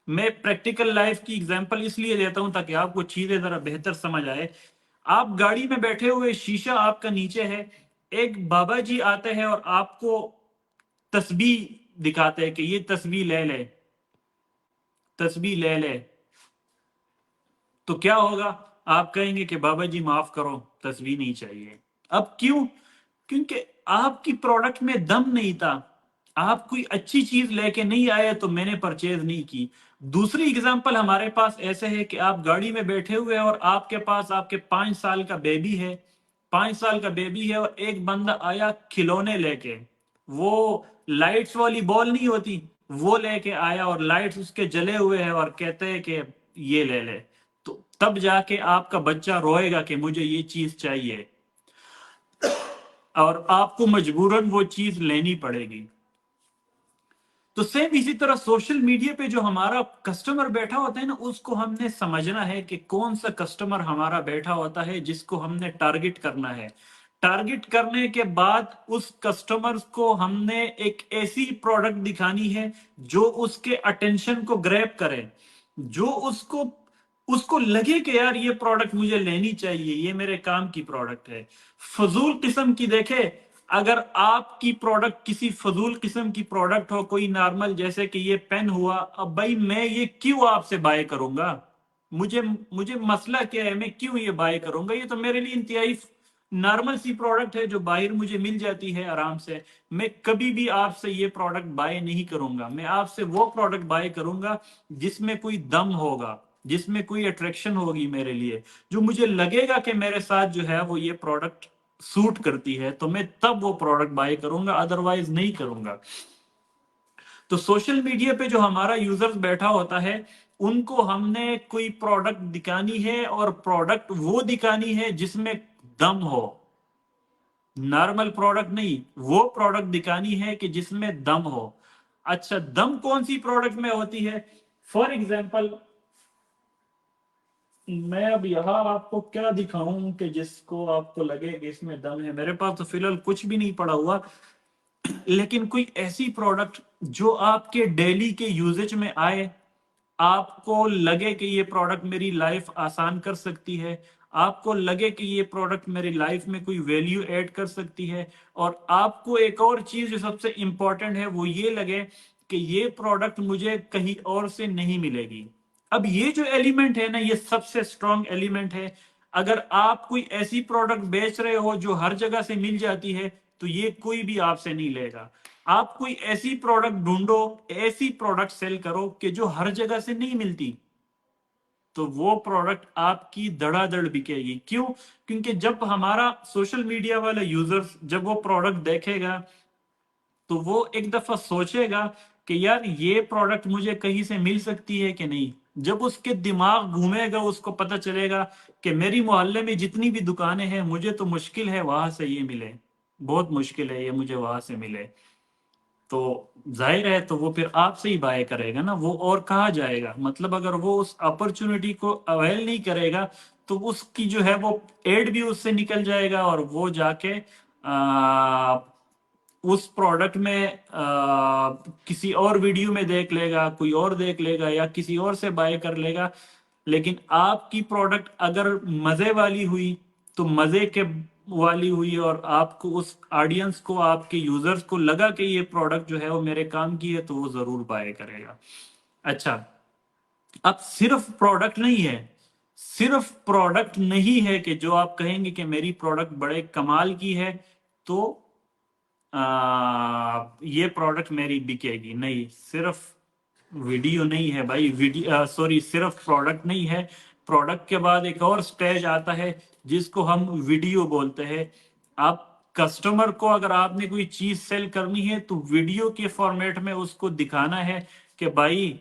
میں پریکٹیکل لائف کی ایگزامپل اس لیے دیتا ہوں تاکہ آپ کو چیزیں ذرا بہتر سمجھ آئے. آپ گاڑی میں بیٹھے ہوئے, شیشہ آپ کا نیچے ہے, ایک بابا جی آتے ہیں اور آپ کو تسبیح دکھاتے ہیں کہ یہ تسبیح لے لے, تسبیح لے لے. تو کیا ہوگا؟ آپ کہیں گے کہ بابا جی معاف کرو, تسبیح نہیں چاہیے. اب کیوں؟ کیونکہ آپ کی پروڈکٹ میں دم نہیں تھا, آپ کوئی اچھی چیز لے کے نہیں آئے تو میں نے پرچیز نہیں کی. دوسری اگزامپل ہمارے پاس ایسے ہے کہ آپ گاڑی میں بیٹھے ہوئے ہیں اور آپ کے پاس آپ کے 5 سال کا بیبی ہے, 5 سال کا بیبی ہے, اور ایک بندہ آیا کھلونے لے کے, وہ لائٹس والی بال نہیں ہوتی وہ لے کے آیا اور لائٹس اس کے جلے ہوئے ہیں اور کہتے ہیں کہ یہ لے لے. تو تب جا کے آپ کا بچہ روئے گا کہ مجھے یہ چیز چاہیے, اور آپ کو مجبوراً وہ چیز لینی پڑے گی. تو سیم اسی طرح سوشل میڈیا پہ جو ہمارا کسٹمر بیٹھا ہوتا ہے نا, اس کو ہم نے سمجھنا ہے کہ کون سا کسٹمر ہمارا بیٹھا ہوتا ہے جس کو ہم نے ٹارگٹ کرنا ہے. ٹارگٹ کرنے کے بعد اس کسٹمر کو ہم نے ایک ایسی پروڈکٹ دکھانی ہے جو اس کے اٹینشن کو گریب کرے, جو اس کو لگے کہ یار یہ پروڈکٹ مجھے لینی چاہیے, یہ میرے کام کی پروڈکٹ ہے. فضول قسم کی دیکھے, اگر آپ کی پروڈکٹ کسی فضول قسم کی پروڈکٹ ہو, کوئی نارمل جیسے کہ یہ پین ہوا, اب بھائی میں یہ کیوں آپ سے بائی کروں گا؟ مجھے مسئلہ کیا ہے, میں کیوں یہ بائی کروں گا؟ یہ تو میرے لیے انتہائی نارمل سی پروڈکٹ ہے جو باہر مجھے مل جاتی ہے آرام سے. میں کبھی بھی آپ سے یہ پروڈکٹ بائی نہیں کروں گا. میں آپ سے وہ پروڈکٹ بائی کروں گا جس میں کوئی دم ہوگا, جس میں کوئی اٹریکشن ہوگی میرے لیے, جو مجھے لگے گا کہ میرے ساتھ جو ہے وہ یہ پروڈکٹ سوٹ کرتی ہے, تو میں تب وہ پروڈکٹ بائی کروں گا, ادروائز نہیں کروں گا. تو سوشل میڈیا پہ جو ہمارا یوزر بیٹھا ہوتا ہے, ان کو ہم نے کوئی پروڈکٹ دکھانی ہے, اور پروڈکٹ وہ دکھانی ہے جس میں دم ہو, نارمل پروڈکٹ نہیں, وہ پروڈکٹ دکھانی ہے کہ جس میں دم ہو. अच्छा, दम कौन सी प्रोडक्ट में होती है? फॉर एग्जाम्पल मैं अब यहाँ आपको क्या दिखाऊं कि जिसको आपको लगे कि इसमें दम है। मेरे पास तो फिलहाल कुछ भी नहीं पड़ा हुआ, लेकिन कोई ऐसी प्रोडक्ट जो आपके डेली के यूजेज में आए, आपको लगे कि ये प्रोडक्ट मेरी लाइफ आसान कर सकती है, आपको लगे कि ये प्रोडक्ट मेरी लाइफ में कोई वैल्यू ऐड कर सकती है, और आपको एक और चीज जो सबसे इंपॉर्टेंट है वो ये लगे कि ये प्रोडक्ट मुझे कहीं और से नहीं मिलेगी। अब ये जो एलिमेंट है ना, ये सबसे स्ट्रॉन्ग एलिमेंट है। अगर आप कोई ऐसी प्रोडक्ट बेच रहे हो जो हर जगह से मिल जाती है, तो ये कोई भी आपसे नहीं लेगा। आप कोई ऐसी प्रोडक्ट ढूंढो, ऐसी प्रोडक्ट सेल करो कि जो हर जगह से नहीं मिलती, तो वो प्रोडक्ट आपकी धड़ाधड़ बिकेगी। क्यों? क्योंकि जब हमारा सोशल मीडिया वाला यूजर्स जब वो प्रोडक्ट देखेगा, तो वो एक दफा सोचेगा कि यार ये प्रोडक्ट मुझे कहीं से मिल सकती है कि नहीं। जब उसके दिमाग घूमेगा, उसको पता चलेगा कि मेरी मोहल्ले में जितनी भी दुकानें हैं, मुझे तो मुश्किल है वहां से ये मिले, बहुत मुश्किल है ये मुझे वहां से मिले, तो जाहिर है तो वो फिर आपसे ही बाय करेगा ना, वो और कहाँ जाएगा। मतलब अगर वो उस अपॉर्चुनिटी को अवेल नहीं करेगा, तो उसकी जो है वो एड भी उससे निकल जाएगा, और वो जाके उस प्रोडक्ट में किसी और वीडियो में देख लेगा, कोई और देख लेगा, या किसी और से बाय कर लेगा। लेकिन आपकी प्रोडक्ट अगर मजे वाली हुई, तो मजे के वाली हुई, और आपको उस ऑडियंस को, आपके यूजर्स को लगा कि ये प्रोडक्ट जो है वो मेरे काम की है, तो वो जरूर बाय करेगा। अच्छा, अब सिर्फ प्रोडक्ट नहीं है, सिर्फ प्रोडक्ट नहीं है कि जो आप कहेंगे कि मेरी प्रोडक्ट बड़े कमाल की है तो ये प्रोडक्ट मेरी बिकेगी। नहीं, सिर्फ वीडियो नहीं है भाई, वीडियो सॉरी, सिर्फ प्रोडक्ट नहीं है। प्रोडक्ट के बाद एक और स्टेज आता है जिसको हम वीडियो बोलते हैं। आप कस्टमर को अगर आपने कोई चीज सेल करनी है, तो वीडियो के फॉर्मेट में उसको दिखाना है कि भाई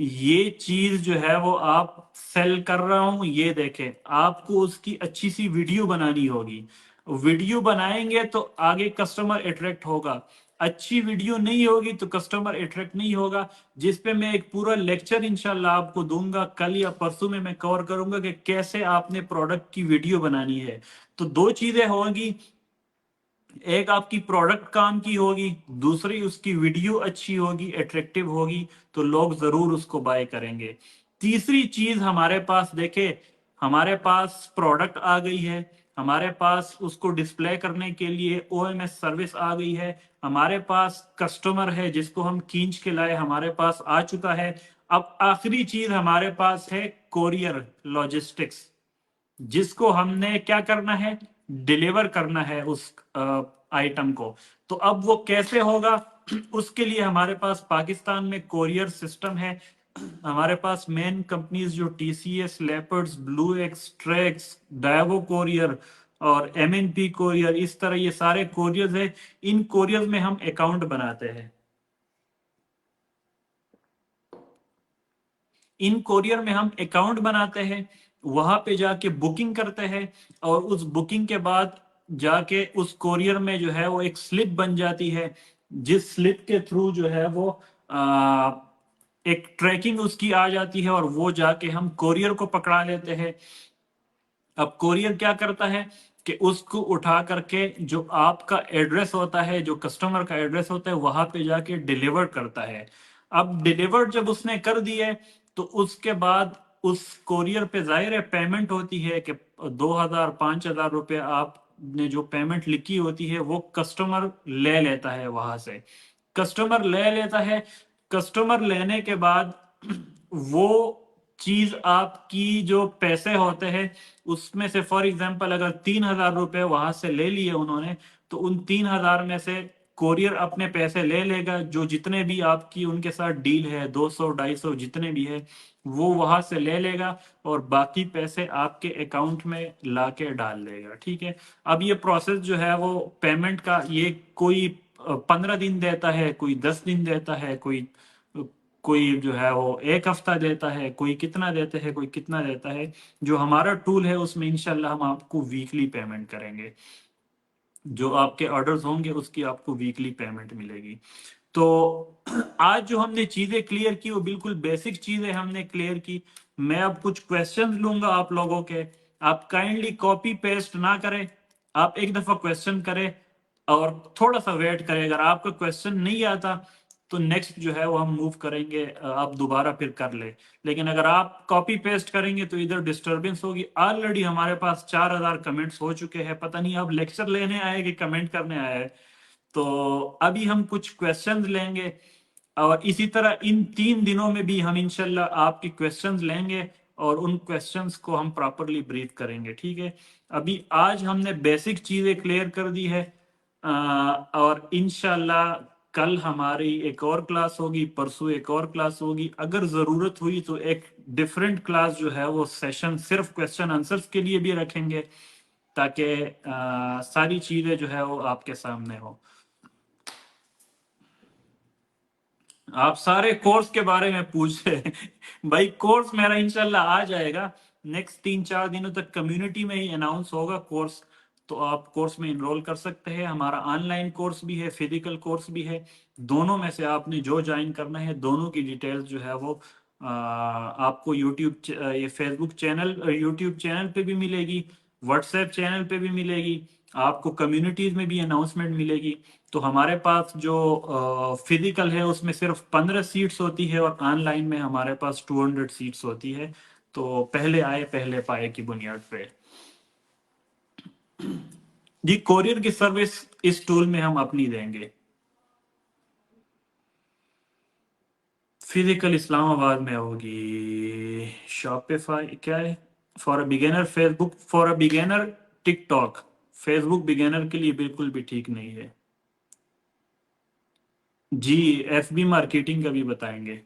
ये चीज जो है वो आप सेल कर रहा हूं, ये देखें। आपको उसकी अच्छी सी वीडियो बनानी होगी। वीडियो बनाएंगे तो आगे कस्टमर अट्रैक्ट होगा। अच्छी वीडियो नहीं होगी तो कस्टमर अट्रैक्ट नहीं होगा। जिस पे मैं एक पूरा लेक्चर इंशाल्लाह आपको दूंगा, कल या परसों में मैं कवर करूंगा कि कैसे आपने प्रोडक्ट की वीडियो बनानी है। तो दो चीजें होंगी, एक आपकी प्रोडक्ट काम की होगी, दूसरी उसकी वीडियो अच्छी होगी, अट्रैक्टिव होगी, तो लोग जरूर उसको बाय करेंगे। तीसरी चीज हमारे पास देखे, हमारे पास प्रोडक्ट आ गई है, हमारे पास उसको डिस्प्ले करने के लिए ओएमएस सर्विस आ गई है, हमारे पास कस्टमर है जिसको हम खींच के लाए, हमारे पास आ चुका है। अब आखिरी चीज हमारे पास है कोरियर लॉजिस्टिक्स, जिसको हमने क्या करना है, डिलीवर करना है उस आइटम को। तो अब वो कैसे होगा, उसके लिए हमारे पास पाकिस्तान में कोरियर सिस्टम है। हमारे पास मेन कंपनीज जो TCS, Leopards, Blue Ex, Trax, Daewoo courier और एमएनपी कोरियर, इस तरह ये सारे कोरियर्स है। इन कोरियर्स में हम अकाउंट बनाते हैं, इन कोरियर में हम अकाउंट बनाते हैं, वहां पे जाके बुकिंग करते हैं, और उस बुकिंग के बाद जाके उस कोरियर में जो है वो एक स्लिप बन जाती है, जिस स्लिप के थ्रू जो है वो आ, एक ट्रैकिंग उसकी आ जाती है, और वो जाके हम कोरियर को पकड़ा लेते हैं। अब कोरियर क्या करता है कि उसको उठा करके जो आपका एड्रेस होता है, जो कस्टमर का एड्रेस होता है, वहां पे जाके डिलीवर करता है। अब डिलीवर जब उसने कर दिए, तो उसके बाद उस कोरियर पे जाहिर है पेमेंट होती है कि 2,000 5,000 रुपये आपने जो पेमेंट लिखी होती है वो कस्टमर ले लेता है वहां से। कस्टमर ले लेता है, कस्टमर लेने के बाद वो चीज आपकी जो पैसे होते हैं उसमें से, फॉर एग्जांपल अगर 3,000 रुपए वहां से ले लिए उन्होंने, तो उन 3,000 में से कोरियर अपने पैसे ले लेगा, जो जितने भी आपकी उनके साथ डील है, 200 250 जितने भी है, वो वहां से ले लेगा, और बाकी पैसे आपके अकाउंट में लाके डाल देगा। ठीक है। अब ये प्रोसेस जो है वो पेमेंट का, ये कोई 15 दिन देता है, कोई 10 दिन देता है, कोई कोई जो है वो एक हफ्ता देता है, कोई कितना देता है, कोई कितना देता है। जो हमारा टूल है उसमें इंशाल्लाह हम आपको वीकली पेमेंट करेंगे, जो आपके ऑर्डर्स होंगे उसकी आपको वीकली पेमेंट मिलेगी। तो आज जो हमने चीजें क्लियर की वो बिल्कुल बेसिक चीजें हमने क्लियर की। मैं अब कुछ क्वेश्चंस लूंगा आप लोगों के, आप काइंडली कॉपी पेस्ट ना करें, आप एक दफा क्वेश्चन करें और थोड़ा सा वेट करें। अगर आपका क्वेश्चन नहीं आता तो नेक्स्ट जो है वो हम मूव करेंगे, आप दोबारा फिर कर ले। लेकिन अगर आप कॉपी पेस्ट करेंगे तो इधर डिस्टरबेंस होगी। ऑलरेडी हमारे पास 4000 कमेंट्स हो चुके हैं, पता नहीं आप लेक्चर लेने आए कि कमेंट करने आए। तो अभी हम कुछ क्वेश्चंस लेंगे और इसी तरह इन 3 दिनों में भी हम इंशाल्लाह आपके क्वेश्चंस लेंगे और उन क्वेश्चंस को हम प्रॉपरली ब्रीफ करेंगे, ठीक है। अभी आज हमने बेसिक चीजें क्लियर कर दी है, और इंशाल्लाह कल हमारी एक और क्लास होगी, परसों एक और क्लास होगी। अगर जरूरत हुई तो एक डिफरेंट क्लास जो है वो सेशन सिर्फ क्वेश्चन आंसर्स के लिए भी रखेंगे, ताकि सारी चीजें जो है वो आपके सामने हो। आप सारे कोर्स के बारे में पूछ रहे हैं भाई, कोर्स मेरा इंशाल्लाह आ जाएगा नेक्स्ट 3-4 दिनों तक, कम्युनिटी में ही अनाउंस होगा कोर्स। तो आप कोर्स में इनरोल कर सकते हैं। हमारा ऑनलाइन कोर्स भी है, फिजिकल कोर्स भी है। दोनों में से आपने जो ज्वाइन करना है, दोनों की डिटेल्स जो है वो आपको यूट्यूब, ये फेसबुक चैनल, यूट्यूब चैनल पे भी मिलेगी, व्हाट्सएप चैनल पे भी मिलेगी, आपको कम्युनिटीज में भी अनाउंसमेंट मिलेगी। तो हमारे पास जो फिजिकल है उसमें सिर्फ 15 सीट्स होती है और ऑनलाइन में हमारे पास 200 सीट्स होती है। तो पहले आए पहले पाए की बुनियाद पे जी कोरियर की सर्विस इस टूल में हम अपनी देंगे। फिजिकल इस्लामाबाद में होगी। शॉपिफाई क्या है? For a beginner Facebook, for a beginner TikTok. Facebook beginner के लिए बिल्कुल भी ठीक नहीं है जी। एफबी मार्केटिंग का भी बताएंगे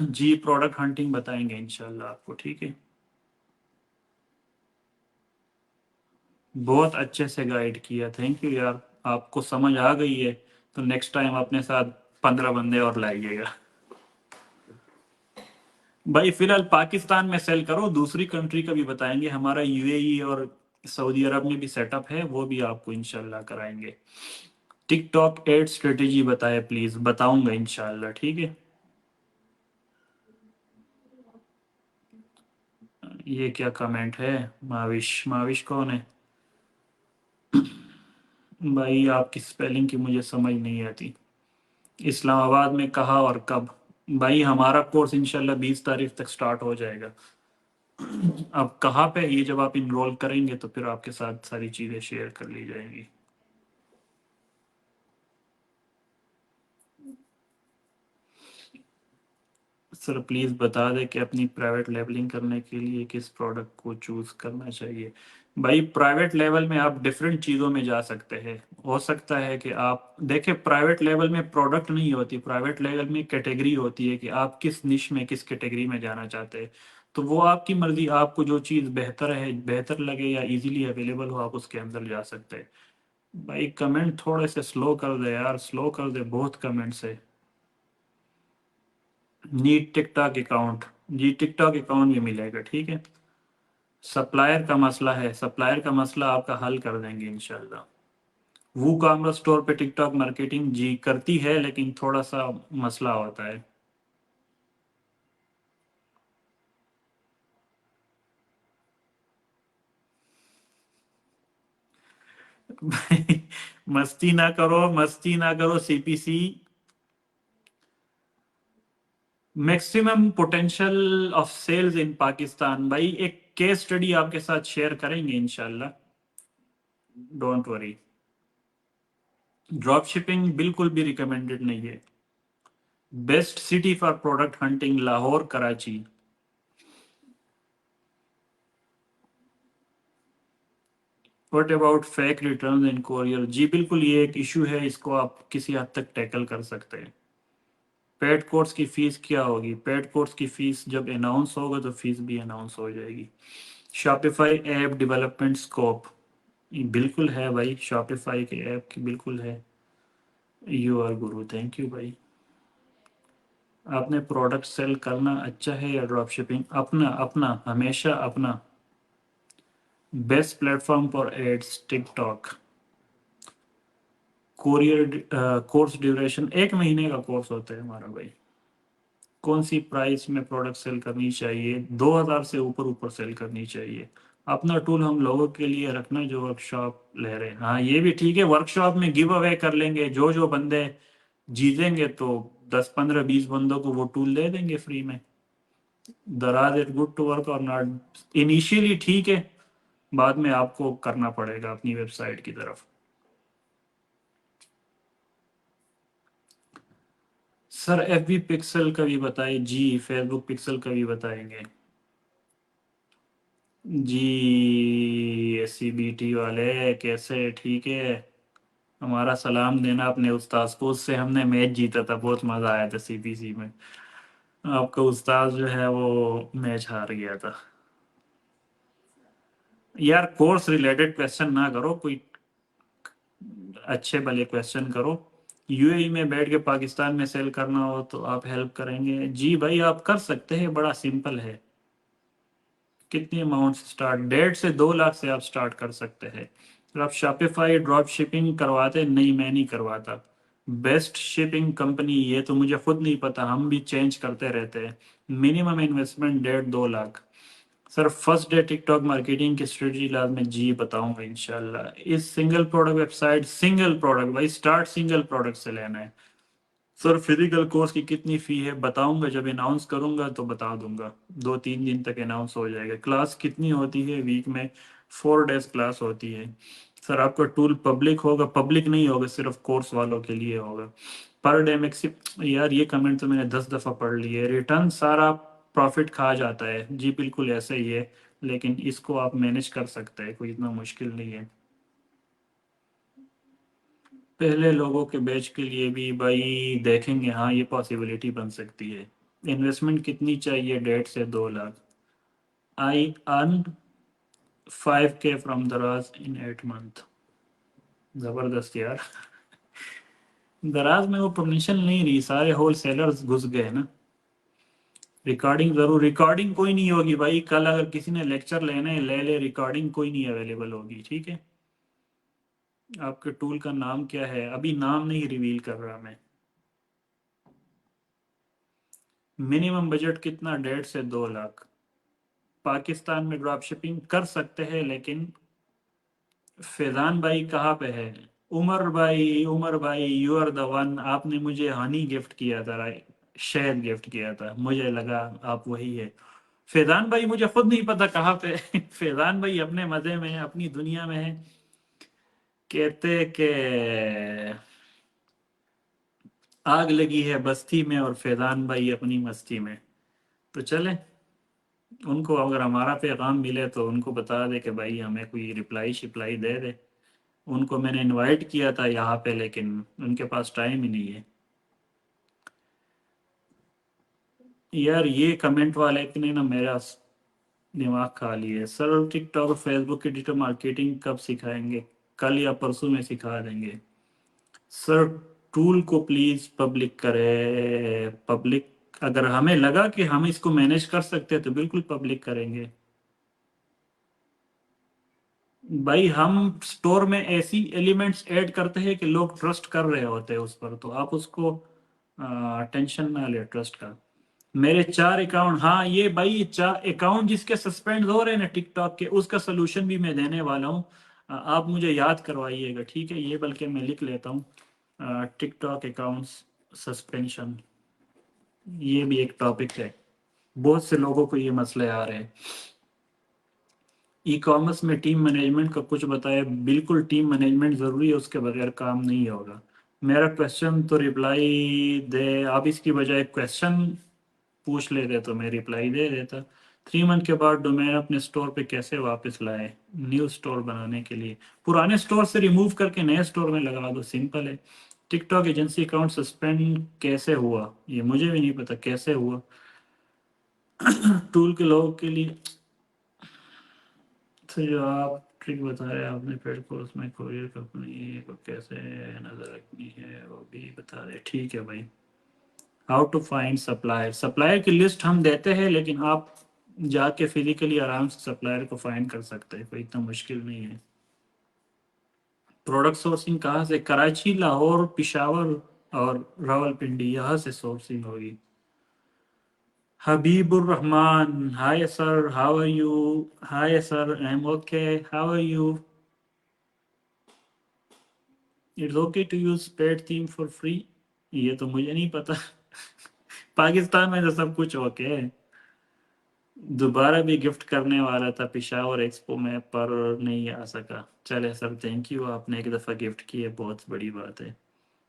जी। प्रोडक्ट हंटिंग बताएंगे इंशाल्लाह आपको, ठीक है। बहुत अच्छे से गाइड किया, थैंक यू यार। आपको समझ आ गई है तो नेक्स्ट टाइम अपने साथ 15 बंदे और लाइएगा भाई। फिलहाल पाकिस्तान में सेल करो, दूसरी कंट्री का भी बताएंगे। हमारा यूएई और सऊदी अरब में भी सेटअप है, वो भी आपको इंशाल्लाह कराएंगे। टिकटॉक एड स्ट्रेटेजी बताए प्लीज, बताऊंगा इंशाल्लाह, ठीक है। ये क्या कमेंट है? माविश, माविश कौन है भाई? आपकी स्पेलिंग की मुझे समझ नहीं आती। इस्लामाबाद में कहा और कब? भाई हमारा कोर्स इंशाल्लाह 20 तारीख तक स्टार्ट हो जाएगा। अब कहाँ पे, ये जब आप इनरोल करेंगे तो फिर आपके साथ सारी चीजें शेयर कर ली जाएंगी। सर प्लीज बता दें कि अपनी प्राइवेट लेबलिंग करने के लिए किस प्रोडक्ट को चूज करना चाहिए। भाई प्राइवेट लेवल में आप डिफरेंट चीज़ों में जा सकते हैं। हो सकता है कि आप देखें, प्राइवेट लेवल में प्रोडक्ट नहीं होती, प्राइवेट लेवल में कैटेगरी होती है कि आप किस निश में, किस कैटेगरी में जाना चाहते हैं। तो वो आपकी मर्जी, आपको जो चीज़ बेहतर है, बेहतर लगे या इजीली अवेलेबल हो, आप उसके अंदर जा सकते हैं। भाई कमेंट थोड़े से स्लो कर दे यार, स्लो कर दे, बहुत कमेंट्स है। नीट टिकटॉक अकाउंट, जी टिकटॉक अकाउंट भी मिलेगा, ठीक है। सप्लायर का मसला है, सप्लायर का मसला आपका हल कर देंगे इंशाल्लाह। वो कॉमर्स स्टोर पे टिकटॉक मार्केटिंग जी करती है, लेकिन थोड़ा सा मसला होता है मस्ती ना करो, मस्ती ना करो CPC. Maximum potential of sales in Pakistan, भाई एक केस स्टडी आपके साथ शेयर करेंगे इंशाल्लाह, डोंट वरी। ड्रॉप शिपिंग बिल्कुल भी रिकमेंडेड नहीं है। Best city for product hunting Lahore, Karachi. What about fake return in courier? जी बिल्कुल, ये एक इशू है, इसको आप किसी हद तक टैकल कर सकते हैं। पेड कोर्स की फीस क्या होगी? पेड कोर्स की फीस जब अनाउंस होगा तो फीस भी अनाउंस हो जाएगी। Shopify app development scope? बिल्कुल है भाई, शॉपिफाई के ऐप की बिल्कुल है। You are Guru, thank you भाई। आपने प्रोडक्ट सेल करना अच्छा है या ड्रॉप शिपिंग? अपना अपना, हमेशा अपना। Best platform for ads TikTok. Courier course duration 1 महीने का कोर्स होता है हमारा भाई। कौन सी प्राइस में प्रोडक्ट सेल करनी चाहिए? 2000 से ऊपर ऊपर सेल करनी चाहिए। अपना टूल हम लोगों के लिए रखना जो वर्कशॉप ले रहे हैं। हाँ ये भी ठीक है, वर्कशॉप में गिव अवे कर लेंगे, जो जो बंदे जीतेंगे तो 10 15 20 बंदों को वो टूल दे देंगे फ्री में। दराज इट गुड टू वर्क और नॉट? इनिशियली ठीक है, बाद में आपको करना पड़ेगा अपनी वेबसाइट की तरफ। सर FB पिक्सल का भी बताइए जी, फेसबुक पिक्सल का भी बताएंगे जी। SCBT वाले कैसे? ठीक है, हमारा सलाम देना अपने उस्ताद को, उससे हमने मैच जीता था, बहुत मजा आया था CPC में। आपका उस्ताद जो है वो मैच हार गया था। यार कोर्स रिलेटेड क्वेश्चन ना करो, कोई अच्छे भले क्वेश्चन करो। UAE में बैठ के पाकिस्तान में सेल करना हो तो आप हेल्प करेंगे जी भाई, आप कर सकते हैं, बड़ा सिंपल है। कितनी अमाउंट से स्टार्ट? 1.5 से 2 लाख से आप स्टार्ट कर सकते हैं। तो आप शॉपिफाई ड्रॉप शिपिंग करवाते? नहीं मैं नहीं करवाता। बेस्ट शिपिंग कंपनी ये तो मुझे खुद नहीं पता, हम भी चेंज करते रहते हैं। Minimum investment 1.5 2 lakh. Sir first day TikTok marketing की स्ट्रेटजी लाद में जी बताऊंगा इंशाल्लाह। इस single product website, single product भाई, स्टार्ट सिंगल प्रोडक्ट से लेना है। सर फिजिकल कोर्स की कितनी फी है? बताऊंगा जब अनाउंस करूंगा तो बता दूंगा, 2 3 दिन तक अनाउंस हो जाएगा। क्लास कितनी होती है वीक में? 4 डेज क्लास होती है। सर आपका टूल पब्लिक होगा? पब्लिक नहीं होगा, सिर्फ कोर्स वालों के लिए होगा। पर डे मैक्सिम, यार ये कमेंट तो मैंने 10 दफ़ा पढ़ ली है। रिटर्न सारा प्रॉफिट खा जाता है जी, बिल्कुल ऐसा ही है, लेकिन इसको आप मैनेज कर सकते हैं, कोई इतना मुश्किल नहीं है। पहले लोगों के बैच के लिए भी भाई देखेंगे, हाँ ये पॉसिबिलिटी बन सकती है। इन्वेस्टमेंट कितनी चाहिए? 1.5 से 2 lakh. I earn 5K from दराज इन 8 मंथ। जबरदस्त यार। दराज में वो परमिशन नहीं रही, सारे होल सेलर्स घुस गए ना। रिकॉर्डिंग जरूर, रिकॉर्डिंग कोई नहीं होगी भाई, कल अगर किसी ने लेक्चर लेने हैं, ले ले, रिकॉर्डिंग कोई नहीं अवेलेबल होगी, ठीक है। आपके टूल का नाम क्या है? अभी नाम नहीं रिवील कर रहा मैं। मिनिमम बजट कितना? 1.5 से 2 लाख। पाकिस्तान में ड्रॉप शिपिंग कर सकते हैं, लेकिन फैजान भाई कहाँ पे है? उमर भाई, उमर भाई यू आर द वन। आपने मुझे हनी गिफ्ट किया था, शहद गिफ्ट किया था, मुझे लगा आप वही है। फैजान भाई मुझे खुद नहीं पता कहाँ पे। फैजान भाई अपने मजे में है, अपनी दुनिया में है। कहते कि आग लगी है बस्ती में और फैजान भाई अपनी मस्ती में। तो चले, उनको अगर हमारा पैगाम मिले तो उनको बता दे कि भाई हमें कोई रिप्लाई शिप्लाई दे दे। उनको मैंने इनवाइट किया था यहाँ पे, लेकिन उनके पास टाइम ही नहीं है। यार ये कमेंट वाले इतने ना मेरा दिमाग खा लिए। सर टिकटॉक और फेसबुक की डिजिटल मार्केटिंग कब सिखाएंगे? कल या परसों में सिखा देंगे। सर टूल को प्लीज पब्लिक करें। पब्लिक अगर हमें लगा कि हम इसको मैनेज कर सकते हैं तो बिल्कुल पब्लिक करेंगे। भाई हम स्टोर में ऐसी एलिमेंट्स ऐड करते हैं कि लोग ट्रस्ट कर रहे होते हैं उस पर, तो आप उसको टेंशन ना ले ट्रस्ट का। मेरे 4 अकाउंट, हाँ ये भाई 4 अकाउंट जिसके सस्पेंड हो रहे हैं ना टिकटॉक के, उसका सोल्यूशन भी मैं देने वाला हूँ। आप मुझे याद करवाइएगा, ठीक है, ये बल्कि मैं लिख लेता हूँ। टिकटॉक अकाउंट्स सस्पेंशन, ये भी एक टॉपिक है, बहुत से लोगों को ये मसले आ रहे हैं। ई कॉमर्स में टीम मैनेजमेंट का कुछ बताया। बिल्कुल टीम मैनेजमेंट ज़रूरी है, उसके बगैर काम नहीं होगा। मेरा क्वेश्चन तो रिप्लाई दे, आप इसकी बजाय क्वेश्चन पूछ लेते तो मैं रिप्लाई दे देता। 3 मंथ के बाद डोमेन अपने स्टोर पे कैसे वापस लाए? न्यू स्टोर बनाने के लिए पुराने स्टोर से रिमूव करके नए स्टोर में लगा दो, सिंपल है। टिकटॉक एजेंसी अकाउंट सस्पेंड कैसे हुआ? ये मुझे भी नहीं पता कैसे हुआ। टूल के लोगों के लिए तो जो आप ट्रिक बता रहे हैं आपने पेड कोर्स में, कोरियर कंपनी को कैसे नजर रखनी है वो भी बता रहे, ठीक है भाई। How to find supplier? Supplier की लिस्ट हम देते हैं, लेकिन आप जाके फिजिकली आराम से सप्लायर को फाइंड कर सकते हैं, कोई इतना मुश्किल नहीं है। प्रोडक्ट सोर्सिंग कहाँ से? कराची, लाहौर, पिशावर और रावलपिंडी, यहाँ से सोर्सिंग होगी। Habibur Rahman, hi sir, how are you? Hi sir, I am okay, how are you? It's okay to use paid theme for free. ये तो मुझे नहीं पता। पाकिस्तान में तो सब कुछ ओके है। दोबारा भी गिफ्ट करने वाला था पिशावर एक्सपो में, पर नहीं आ सका। चले सर, थैंक यू, आपने एक दफ़ा गिफ्ट किए, बहुत बड़ी बात है।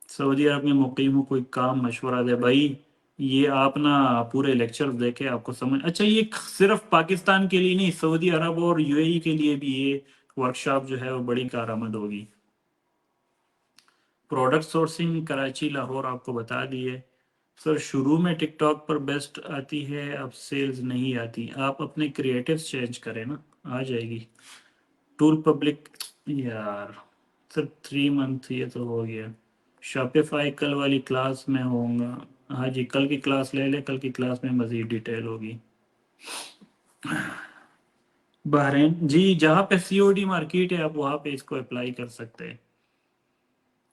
सऊदी अरब में मुकीम हूँ, कोई काम मशवरा दे भाई। ये आप ना पूरे लेक्चर देखे आपको समझ। अच्छा, ये सिर्फ पाकिस्तान के लिए नहीं, सऊदी अरब और यूएई के लिए भी ये वर्कशॉप जो है वो बड़ी कारआमद होगी। प्रोडक्ट सोर्सिंग कराची, लाहौर आपको बता दिए। सर शुरू में टिकटॉक पर बेस्ट आती है, अब सेल्स नहीं आती। आप अपने क्रिएटिव्स चेंज करें ना, आ जाएगी। टूल पब्लिक, यार सर 3 मंथ ये तो हो गया। शॉपिफाई कल वाली क्लास में होगा। हाँ जी, कल की क्लास ले ले, कल की क्लास में मज़ीद डिटेल होगी। बहरीन जी, जहाँ पे सीओडी मार्केट है आप वहाँ पे इसको अप्लाई कर सकते हैं।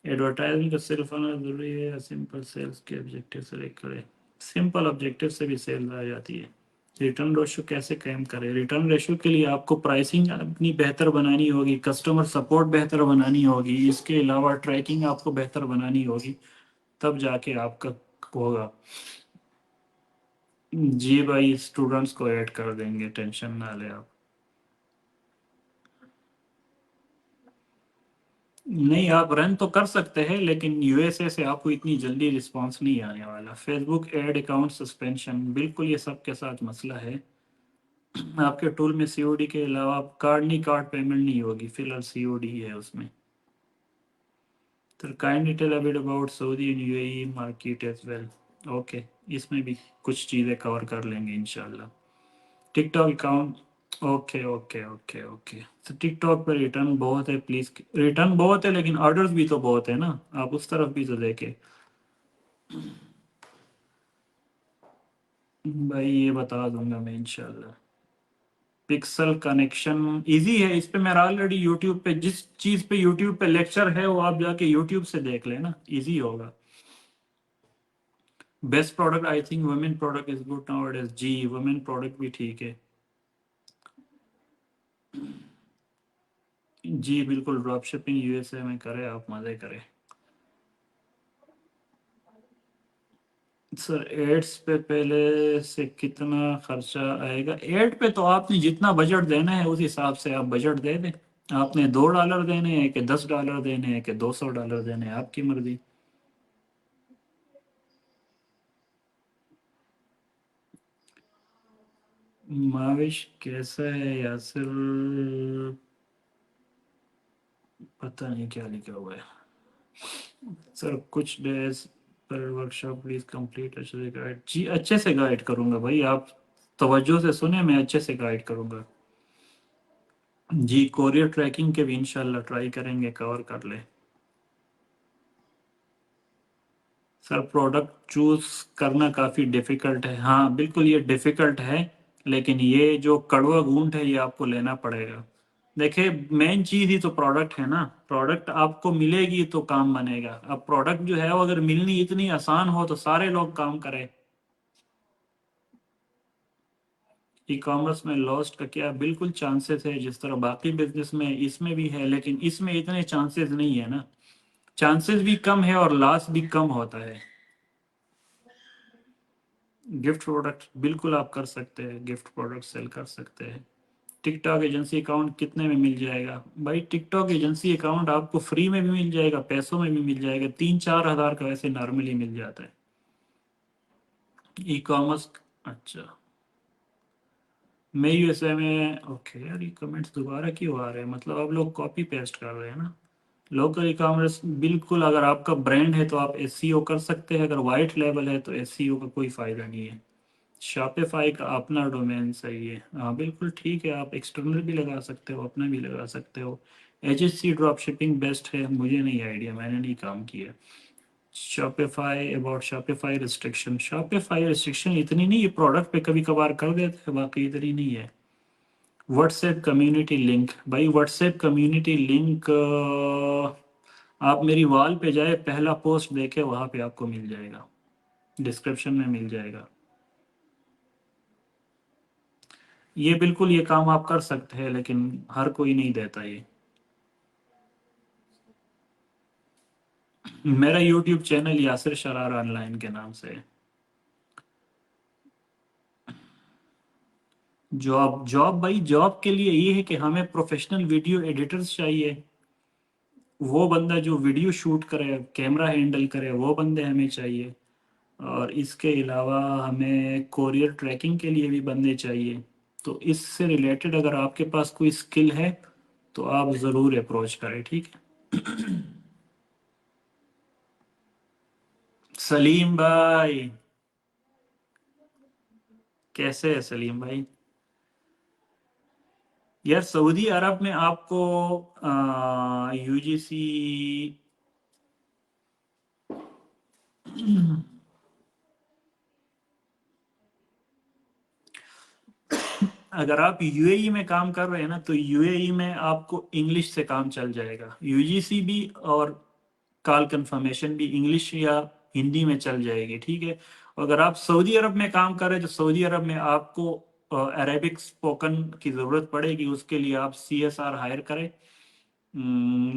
एडवर्टाइजिंग का सिर्फ आना जरूरी है या सिंपल सेल्स के ऑब्जेक्टिव से करें? सिंपल ऑब्जेक्टिव से भी सेल्स आ जाती है। रिटर्न रेशो कैसे कायम करें? रिटर्न रेशो के लिए आपको प्राइसिंग अपनी बेहतर बनानी होगी, कस्टमर सपोर्ट बेहतर बनानी होगी, इसके अलावा ट्रैकिंग आपको बेहतर बनानी होगी, तब जाके आपका होगा। जी भाई, स्टूडेंट्स को ऐड कर देंगे, टेंशन ना ले आप। नहीं, आप रन तो कर सकते हैं, लेकिन यूएसए से आपको इतनी जल्दी रिस्पांस नहीं आने वाला। फेसबुक एड अकाउंट सस्पेंशन, बिल्कुल ये सबके साथ मसला है। आपके टूल में सीओडी के अलावा कार्ड नहीं, कार्ड पेमेंट नहीं होगी, फिलहाल सीओडी है उसमें। तो kind detail a bit about Saudi and UAE market as well. Okay, इसमें भी कुछ चीज़ें कवर कर लेंगे इंशाल्लाह। TikTok account, okay okay okay okay. तो टिकटॉक पर रिटर्न बहुत है, प्लीज़। रिटर्न बहुत है लेकिन ऑर्डर्स भी तो बहुत है ना, आप उस तरफ भी तो देखें भाई। ये बता दूंगा मैं इंशाल्लाह। पिक्सल कनेक्शन इजी है, इस पे मेरा ऑलरेडी यूट्यूब पे, जिस चीज़ पे यूट्यूब पे लेक्चर है वो आप जाके यूट्यूब से देख लेना, इजी होगा। Best product I think women product is good now. जी, वुमेन प्रोडक्ट भी ठीक है। जी बिल्कुल, ड्रॉप शिपिंग यूएसए में करें, आप मज़े करें। सर एड्स पे पहले से कितना खर्चा आएगा? एड पे तो आपने जितना बजट देना है उस हिसाब से आप बजट दे दें। आपने $2 देने हैं कि $10 देने हैं कि $200 देने हैं, आपकी मर्जी। माविश कैसा है यासिर? पता नहीं क्या लिखा हुआ है। सर कुछ डेज पर वर्कशॉप प्लीज कंप्लीट, अच्छे से गाइड। जी अच्छे से गाइड करूंगा भाई, आप तवज्जो से सुने, मैं अच्छे से गाइड करूंगा। जी, कोरियर ट्रैकिंग के भी इंशाल्लाह ट्राई करेंगे, कवर कर ले। सर प्रोडक्ट चूज करना काफ़ी डिफ़िकल्ट है। हाँ बिल्कुल, ये डिफ़िकल्ट है, लेकिन ये जो कड़वा घूंट है ये आपको लेना पड़ेगा। देखिए, मेन चीज़ ही तो प्रोडक्ट है ना, प्रोडक्ट आपको मिलेगी तो काम बनेगा। अब प्रोडक्ट जो है वो अगर मिलनी इतनी आसान हो तो सारे लोग काम करें। ई कॉमर्स में लॉस्ट का क्या? बिल्कुल चांसेस है, जिस तरह बाकी बिजनेस में इसमें भी है, लेकिन इसमें इतने चांसेस नहीं है ना। चांसेस भी कम है और लॉस भी कम होता है। गिफ्ट प्रोडक्ट बिल्कुल आप कर सकते हैं, गिफ्ट प्रोडक्ट सेल कर सकते हैं। टिकटॉक एजेंसी अकाउंट कितने में मिल जाएगा? भाई टिकटॉक एजेंसी अकाउंट आपको फ्री में भी मिल जाएगा, पैसों में भी मिल जाएगा, 3-4 हज़ार का वैसे नॉर्मली मिल जाता है। ई कॉमर्स, अच्छा। मैं यूएसए में, ओके यार ये कमेंट्स दोबारा क्यों आ रहे हैं? मतलब आप लोग कॉपी पेस्ट कर रहे हैं ना। लोकल ई कॉमर्स बिल्कुल, अगर आपका ब्रांड है तो आप एसईओ कर सकते हैं, अगर वाइट लेवल है तो एसईओ का कोई फ़ायदा नहीं है। शॉपिफाई का अपना डोमेन सही है, हाँ बिल्कुल ठीक है, आप एक्सटर्नल भी लगा सकते हो, अपना भी लगा सकते हो। एचएससी ड्रॉप शिपिंग बेस्ट है, मुझे नहीं आइडिया, मैंने नहीं काम किया। Shopify, about Shopify restriction, Shopify restriction इतनी नहीं है, प्रोडक्ट पे कभी कभार कर देते हैं, बाकी इतनी नहीं है। व्हाट्सएप कम्युनिटी लिंक, भाई व्हाट्सएप कम्युनिटी लिंक आप मेरी वॉल पे जाए, पहला पोस्ट देखे, वहाँ पे आपको मिल जाएगा, डिस्क्रिप्शन में मिल जाएगा। ये बिल्कुल ये काम आप कर सकते हैं, लेकिन हर कोई नहीं देता ये। मेरा यूट्यूब चैनल यासिर शरार ऑनलाइन के नाम से है। जॉब जॉब भाई, जॉब के लिए ये है कि हमें प्रोफेशनल वीडियो एडिटर्स चाहिए, वो बंदा जो वीडियो शूट करे, कैमरा हैंडल करे, वो बंदे हमें चाहिए। और इसके अलावा हमें कोरियर ट्रैकिंग के लिए भी बंदे चाहिए। तो इससे रिलेटेड अगर आपके पास कोई स्किल है तो आप ज़रूर अप्रोच करें, ठीक है। सलीम भाई, कैसे है सलीम भाई? यार सऊदी अरब में आपको यूजीसी, अगर आप यूएई में काम कर रहे हैं ना, तो यूएई में आपको इंग्लिश से काम चल जाएगा, यूजीसी भी और कॉल कंफर्मेशन भी इंग्लिश या हिंदी में चल जाएगी, ठीक है। अगर आप सऊदी अरब में काम कर रहे हैं तो सऊदी अरब में आपको अरेबिक स्पोकन की ज़रूरत पड़ेगी, उसके लिए आप सीएसआर हायर करें।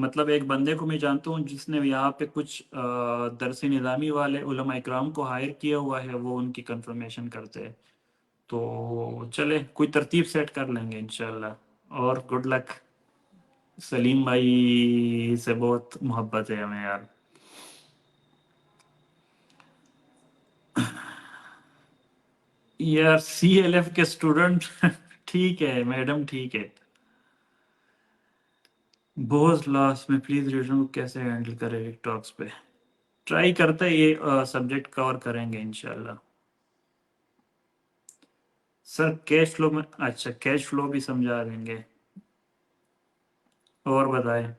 मतलब एक बंदे को मैं जानता हूँ जिसने यहाँ पे कुछ दरसी निज़ामी वाले उलमा इकराम को हायर किया हुआ है, वो उनकी कंफर्मेशन करते हैं। तो चले कोई तरतीब सेट कर लेंगे इंशाल्लाह। और गुड लक। सलीम भाई से बहुत मोहब्बत है हमें यार। यार सीएलएफ के स्टूडेंट ठीक है मैडम, ठीक है। बहुत लास्ट में प्लीज रीजन को कैसे हैंडल करें टिकटॉक्स पे, ट्राई करते हैं, ये सब्जेक्ट कवर करेंगे इंशाल्लाह। सर कैश फ्लो में, अच्छा कैश फ्लो भी समझा देंगे। और बताएं,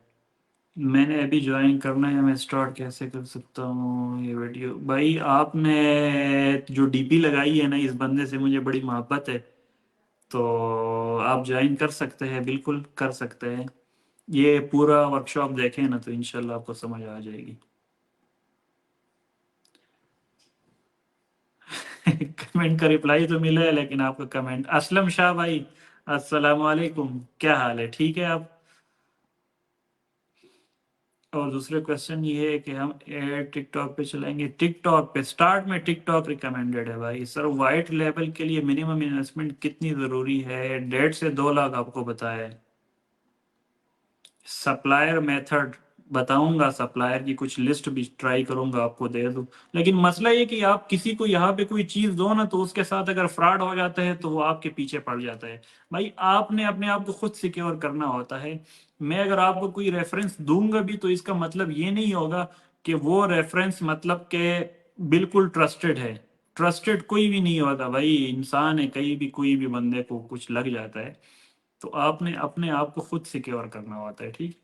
मैंने अभी ज्वाइन करना है, मैं स्टार्ट कैसे कर सकता हूँ ये वीडियो? भाई आपने जो डीपी लगाई है ना, इस बंदे से मुझे बड़ी मोहब्बत है, तो आप ज्वाइन कर सकते हैं, बिल्कुल कर सकते हैं। ये पूरा वर्कशॉप देखें ना तो इंशाल्लाह आपको समझ आ जाएगी। कमेंट का रिप्लाई तो मिला है, लेकिन आपका कमेंट, असलम शाह भाई अस्सलाम वालेकुम, क्या हाल है, ठीक है आप? और दूसरे क्वेश्चन ये है कि हम एड टिकटॉक पे चलाएंगे, टिकटॉक पे स्टार्ट में टिकटॉक रिकमेंडेड है भाई। सर वाइट लेवल के लिए मिनिमम इन्वेस्टमेंट कितनी ज़रूरी है? 1.5 से 2 लाख आपको बताया है। सप्लायर मेथड बताऊंगा, सप्लायर की कुछ लिस्ट भी ट्राई करूंगा आपको दे दूं। लेकिन मसला ये कि आप किसी को यहाँ पे कोई चीज दो ना, तो उसके साथ अगर फ्रॉड हो जाता है तो वो आपके पीछे पड़ जाता है। भाई आपने अपने आप को खुद सिक्योर करना होता है। मैं अगर आपको कोई रेफरेंस दूंगा भी तो इसका मतलब ये नहीं होगा कि वो रेफरेंस मतलब के बिल्कुल ट्रस्टेड है। ट्रस्टेड कोई भी नहीं होता भाई, इंसान है, कहीं भी कोई भी बंदे को कुछ लग जाता है। तो आपने अपने आप को खुद सिक्योर करना होता है, ठीक।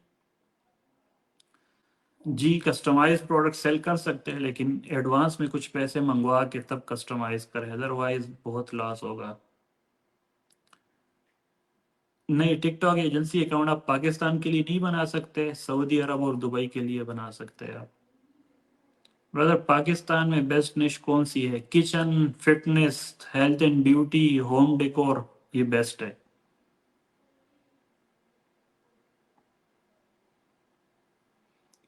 जी कस्टमाइज प्रोडक्ट सेल कर सकते हैं, लेकिन एडवांस में कुछ पैसे मंगवा के तब कस्टमाइज करें, अदरवाइज बहुत लॉस होगा। नहीं, टिकटॉक एजेंसी अकाउंट आप पाकिस्तान के लिए नहीं बना सकते, सऊदी अरब और दुबई के लिए बना सकते हैं आप। ब्रदर पाकिस्तान में बेस्ट निश कौन सी है? Kitchen, fitness, health and beauty, home decor, ये बेस्ट है।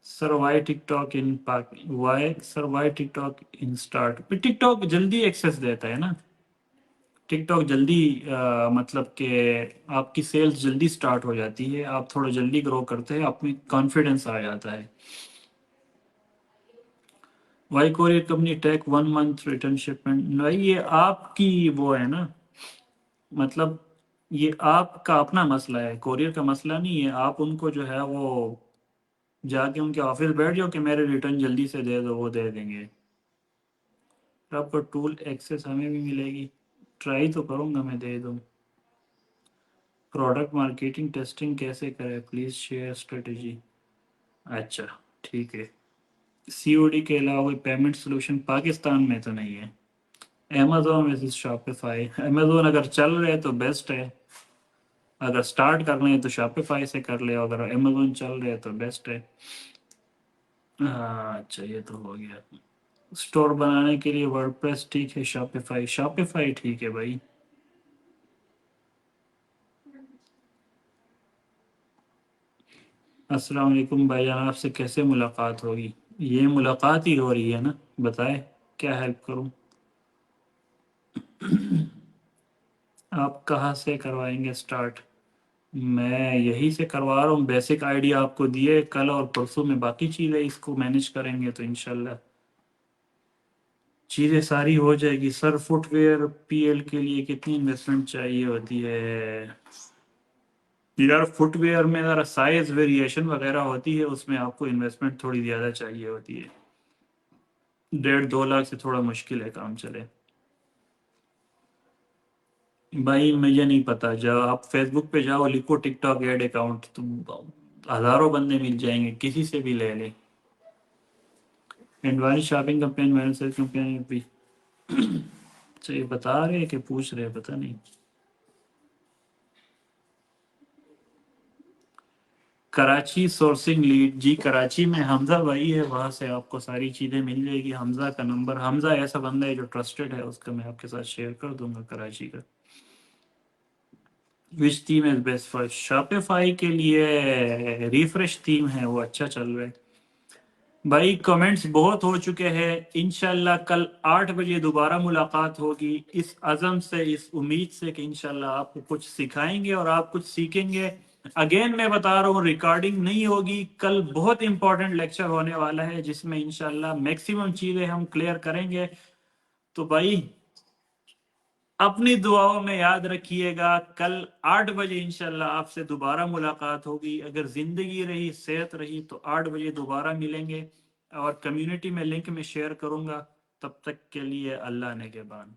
Sir why TikTok in Pak, why sir why TikTok in start, TikTok जल्दी एक्सेस देता है ना। टिकटॉक जल्दी मतलब कि आपकी सेल्स जल्दी स्टार्ट हो जाती है, आप थोड़ा जल्दी ग्रो करते हैं, आप में कॉन्फिडेंस आ जाता है। Why courier company take 1 month return shipment, भाई ये आपकी वो है ना, मतलब ये आपका अपना मसला है, कोरियर का मसला नहीं है। आप उनको जो है वो जाके उनके ऑफिस बैठ जाओ कि मेरे रिटर्न जल्दी से दे दो, वो दे देंगे। आपको टूल एक्सेस हमें भी मिलेगी, ट्राई तो करूंगा मैं दे दूं। प्रोडक्ट मार्केटिंग टेस्टिंग कैसे करें, प्लीज शेयर स्ट्रेटेजी। अच्छा ठीक है। सीओडी के अलावा कोई पेमेंट सोल्यूशन पाकिस्तान में तो नहीं है। अमेजोन में शॉपिफाई, अमेजोन अगर चल रहे तो बेस्ट है। اگر سٹارٹ کر لیں تو شاپیفائی سے کر لے، اگر امیزون چل رہے تو بیسٹ ہے۔ اچھا یہ تو ہو گیا۔ اسٹور بنانے کے لیے ورڈ پریس ٹھیک ہے، شاپیفائی ٹھیک ہے بھائی۔ السلام علیکم بھائی جان، آپ سے کیسے ملاقات ہوگی؟ یہ ملاقات ہی ہو رہی ہے نا، بتائیں کیا ہیلپ کروں؟ آپ کہاں سے کروائیں گے سٹارٹ؟ میں یہی سے کروا رہا ہوں، بیسک آئیڈیا آپ کو دیے، کل اور پرسوں میں باقی چیزیں اس کو مینیج کریں گے تو انشاءاللہ چیزیں ساری ہو جائے گی۔ سر فٹ ویئر پی ایل کے لیے کتنی انویسٹمنٹ چاہیے ہوتی ہے؟ یار فٹ ویئر میں ذرا سائز ویریشن وغیرہ ہوتی ہے، اس میں آپ کو انویسٹمنٹ تھوڑی زیادہ چاہیے ہوتی ہے، 1.5-2 لاکھ سے تھوڑا مشکل ہے کام چلے۔ بھائی مجھے نہیں پتا، جب آپ فیس بک پہ جاؤ لکھو ٹک ٹاک ایڈ اکاؤنٹ تو ہزاروں بندے مل جائیں گے، کسی سے بھی لے لیں۔ Advance shopping campaign manufacturing campaign بھی تو یہ بتا رہے کہ پوچھ رہے پتہ نہیں۔ کراچی سورسنگ لیڈ، جی کراچی میں حمزہ بھائی ہے، وہاں سے آپ کو ساری چیزیں مل جائے گی۔ حمزہ کا نمبر، حمزہ ایسا بندہ ہے جو ٹرسٹڈ ہے، اس کا میں آپ کے ساتھ شیئر کر دوں گا کراچی کا۔ Which theme is best for Shopify کے لیے؟ ریفریش تھیم ہے، وہ اچھا چل رہا ہے۔ بھائی کمنٹس بہت ہو چکے ہیں، انشاءاللہ کل 8 بجے دوبارہ ملاقات ہوگی، اس عزم سے، اس امید سے کہ انشاءاللہ آپ کو کچھ سکھائیں گے اور آپ کچھ سیکھیں گے۔ اگین میں بتا رہا ہوں ریکارڈنگ نہیں ہوگی، کل بہت امپورٹنٹ لیکچر ہونے والا ہے جس میں انشاءاللہ میکسیمم چیزیں ہم کلیئر کریں گے۔ تو بھائی اپنی دعاؤں میں یاد رکھیے گا، کل 8 بجے انشاءاللہ آپ سے دوبارہ ملاقات ہوگی، اگر زندگی رہی صحت رہی تو 8 بجے دوبارہ ملیں گے، اور کمیونٹی میں لنک میں شیئر کروں گا۔ تب تک کے لیے اللہ نگہبان۔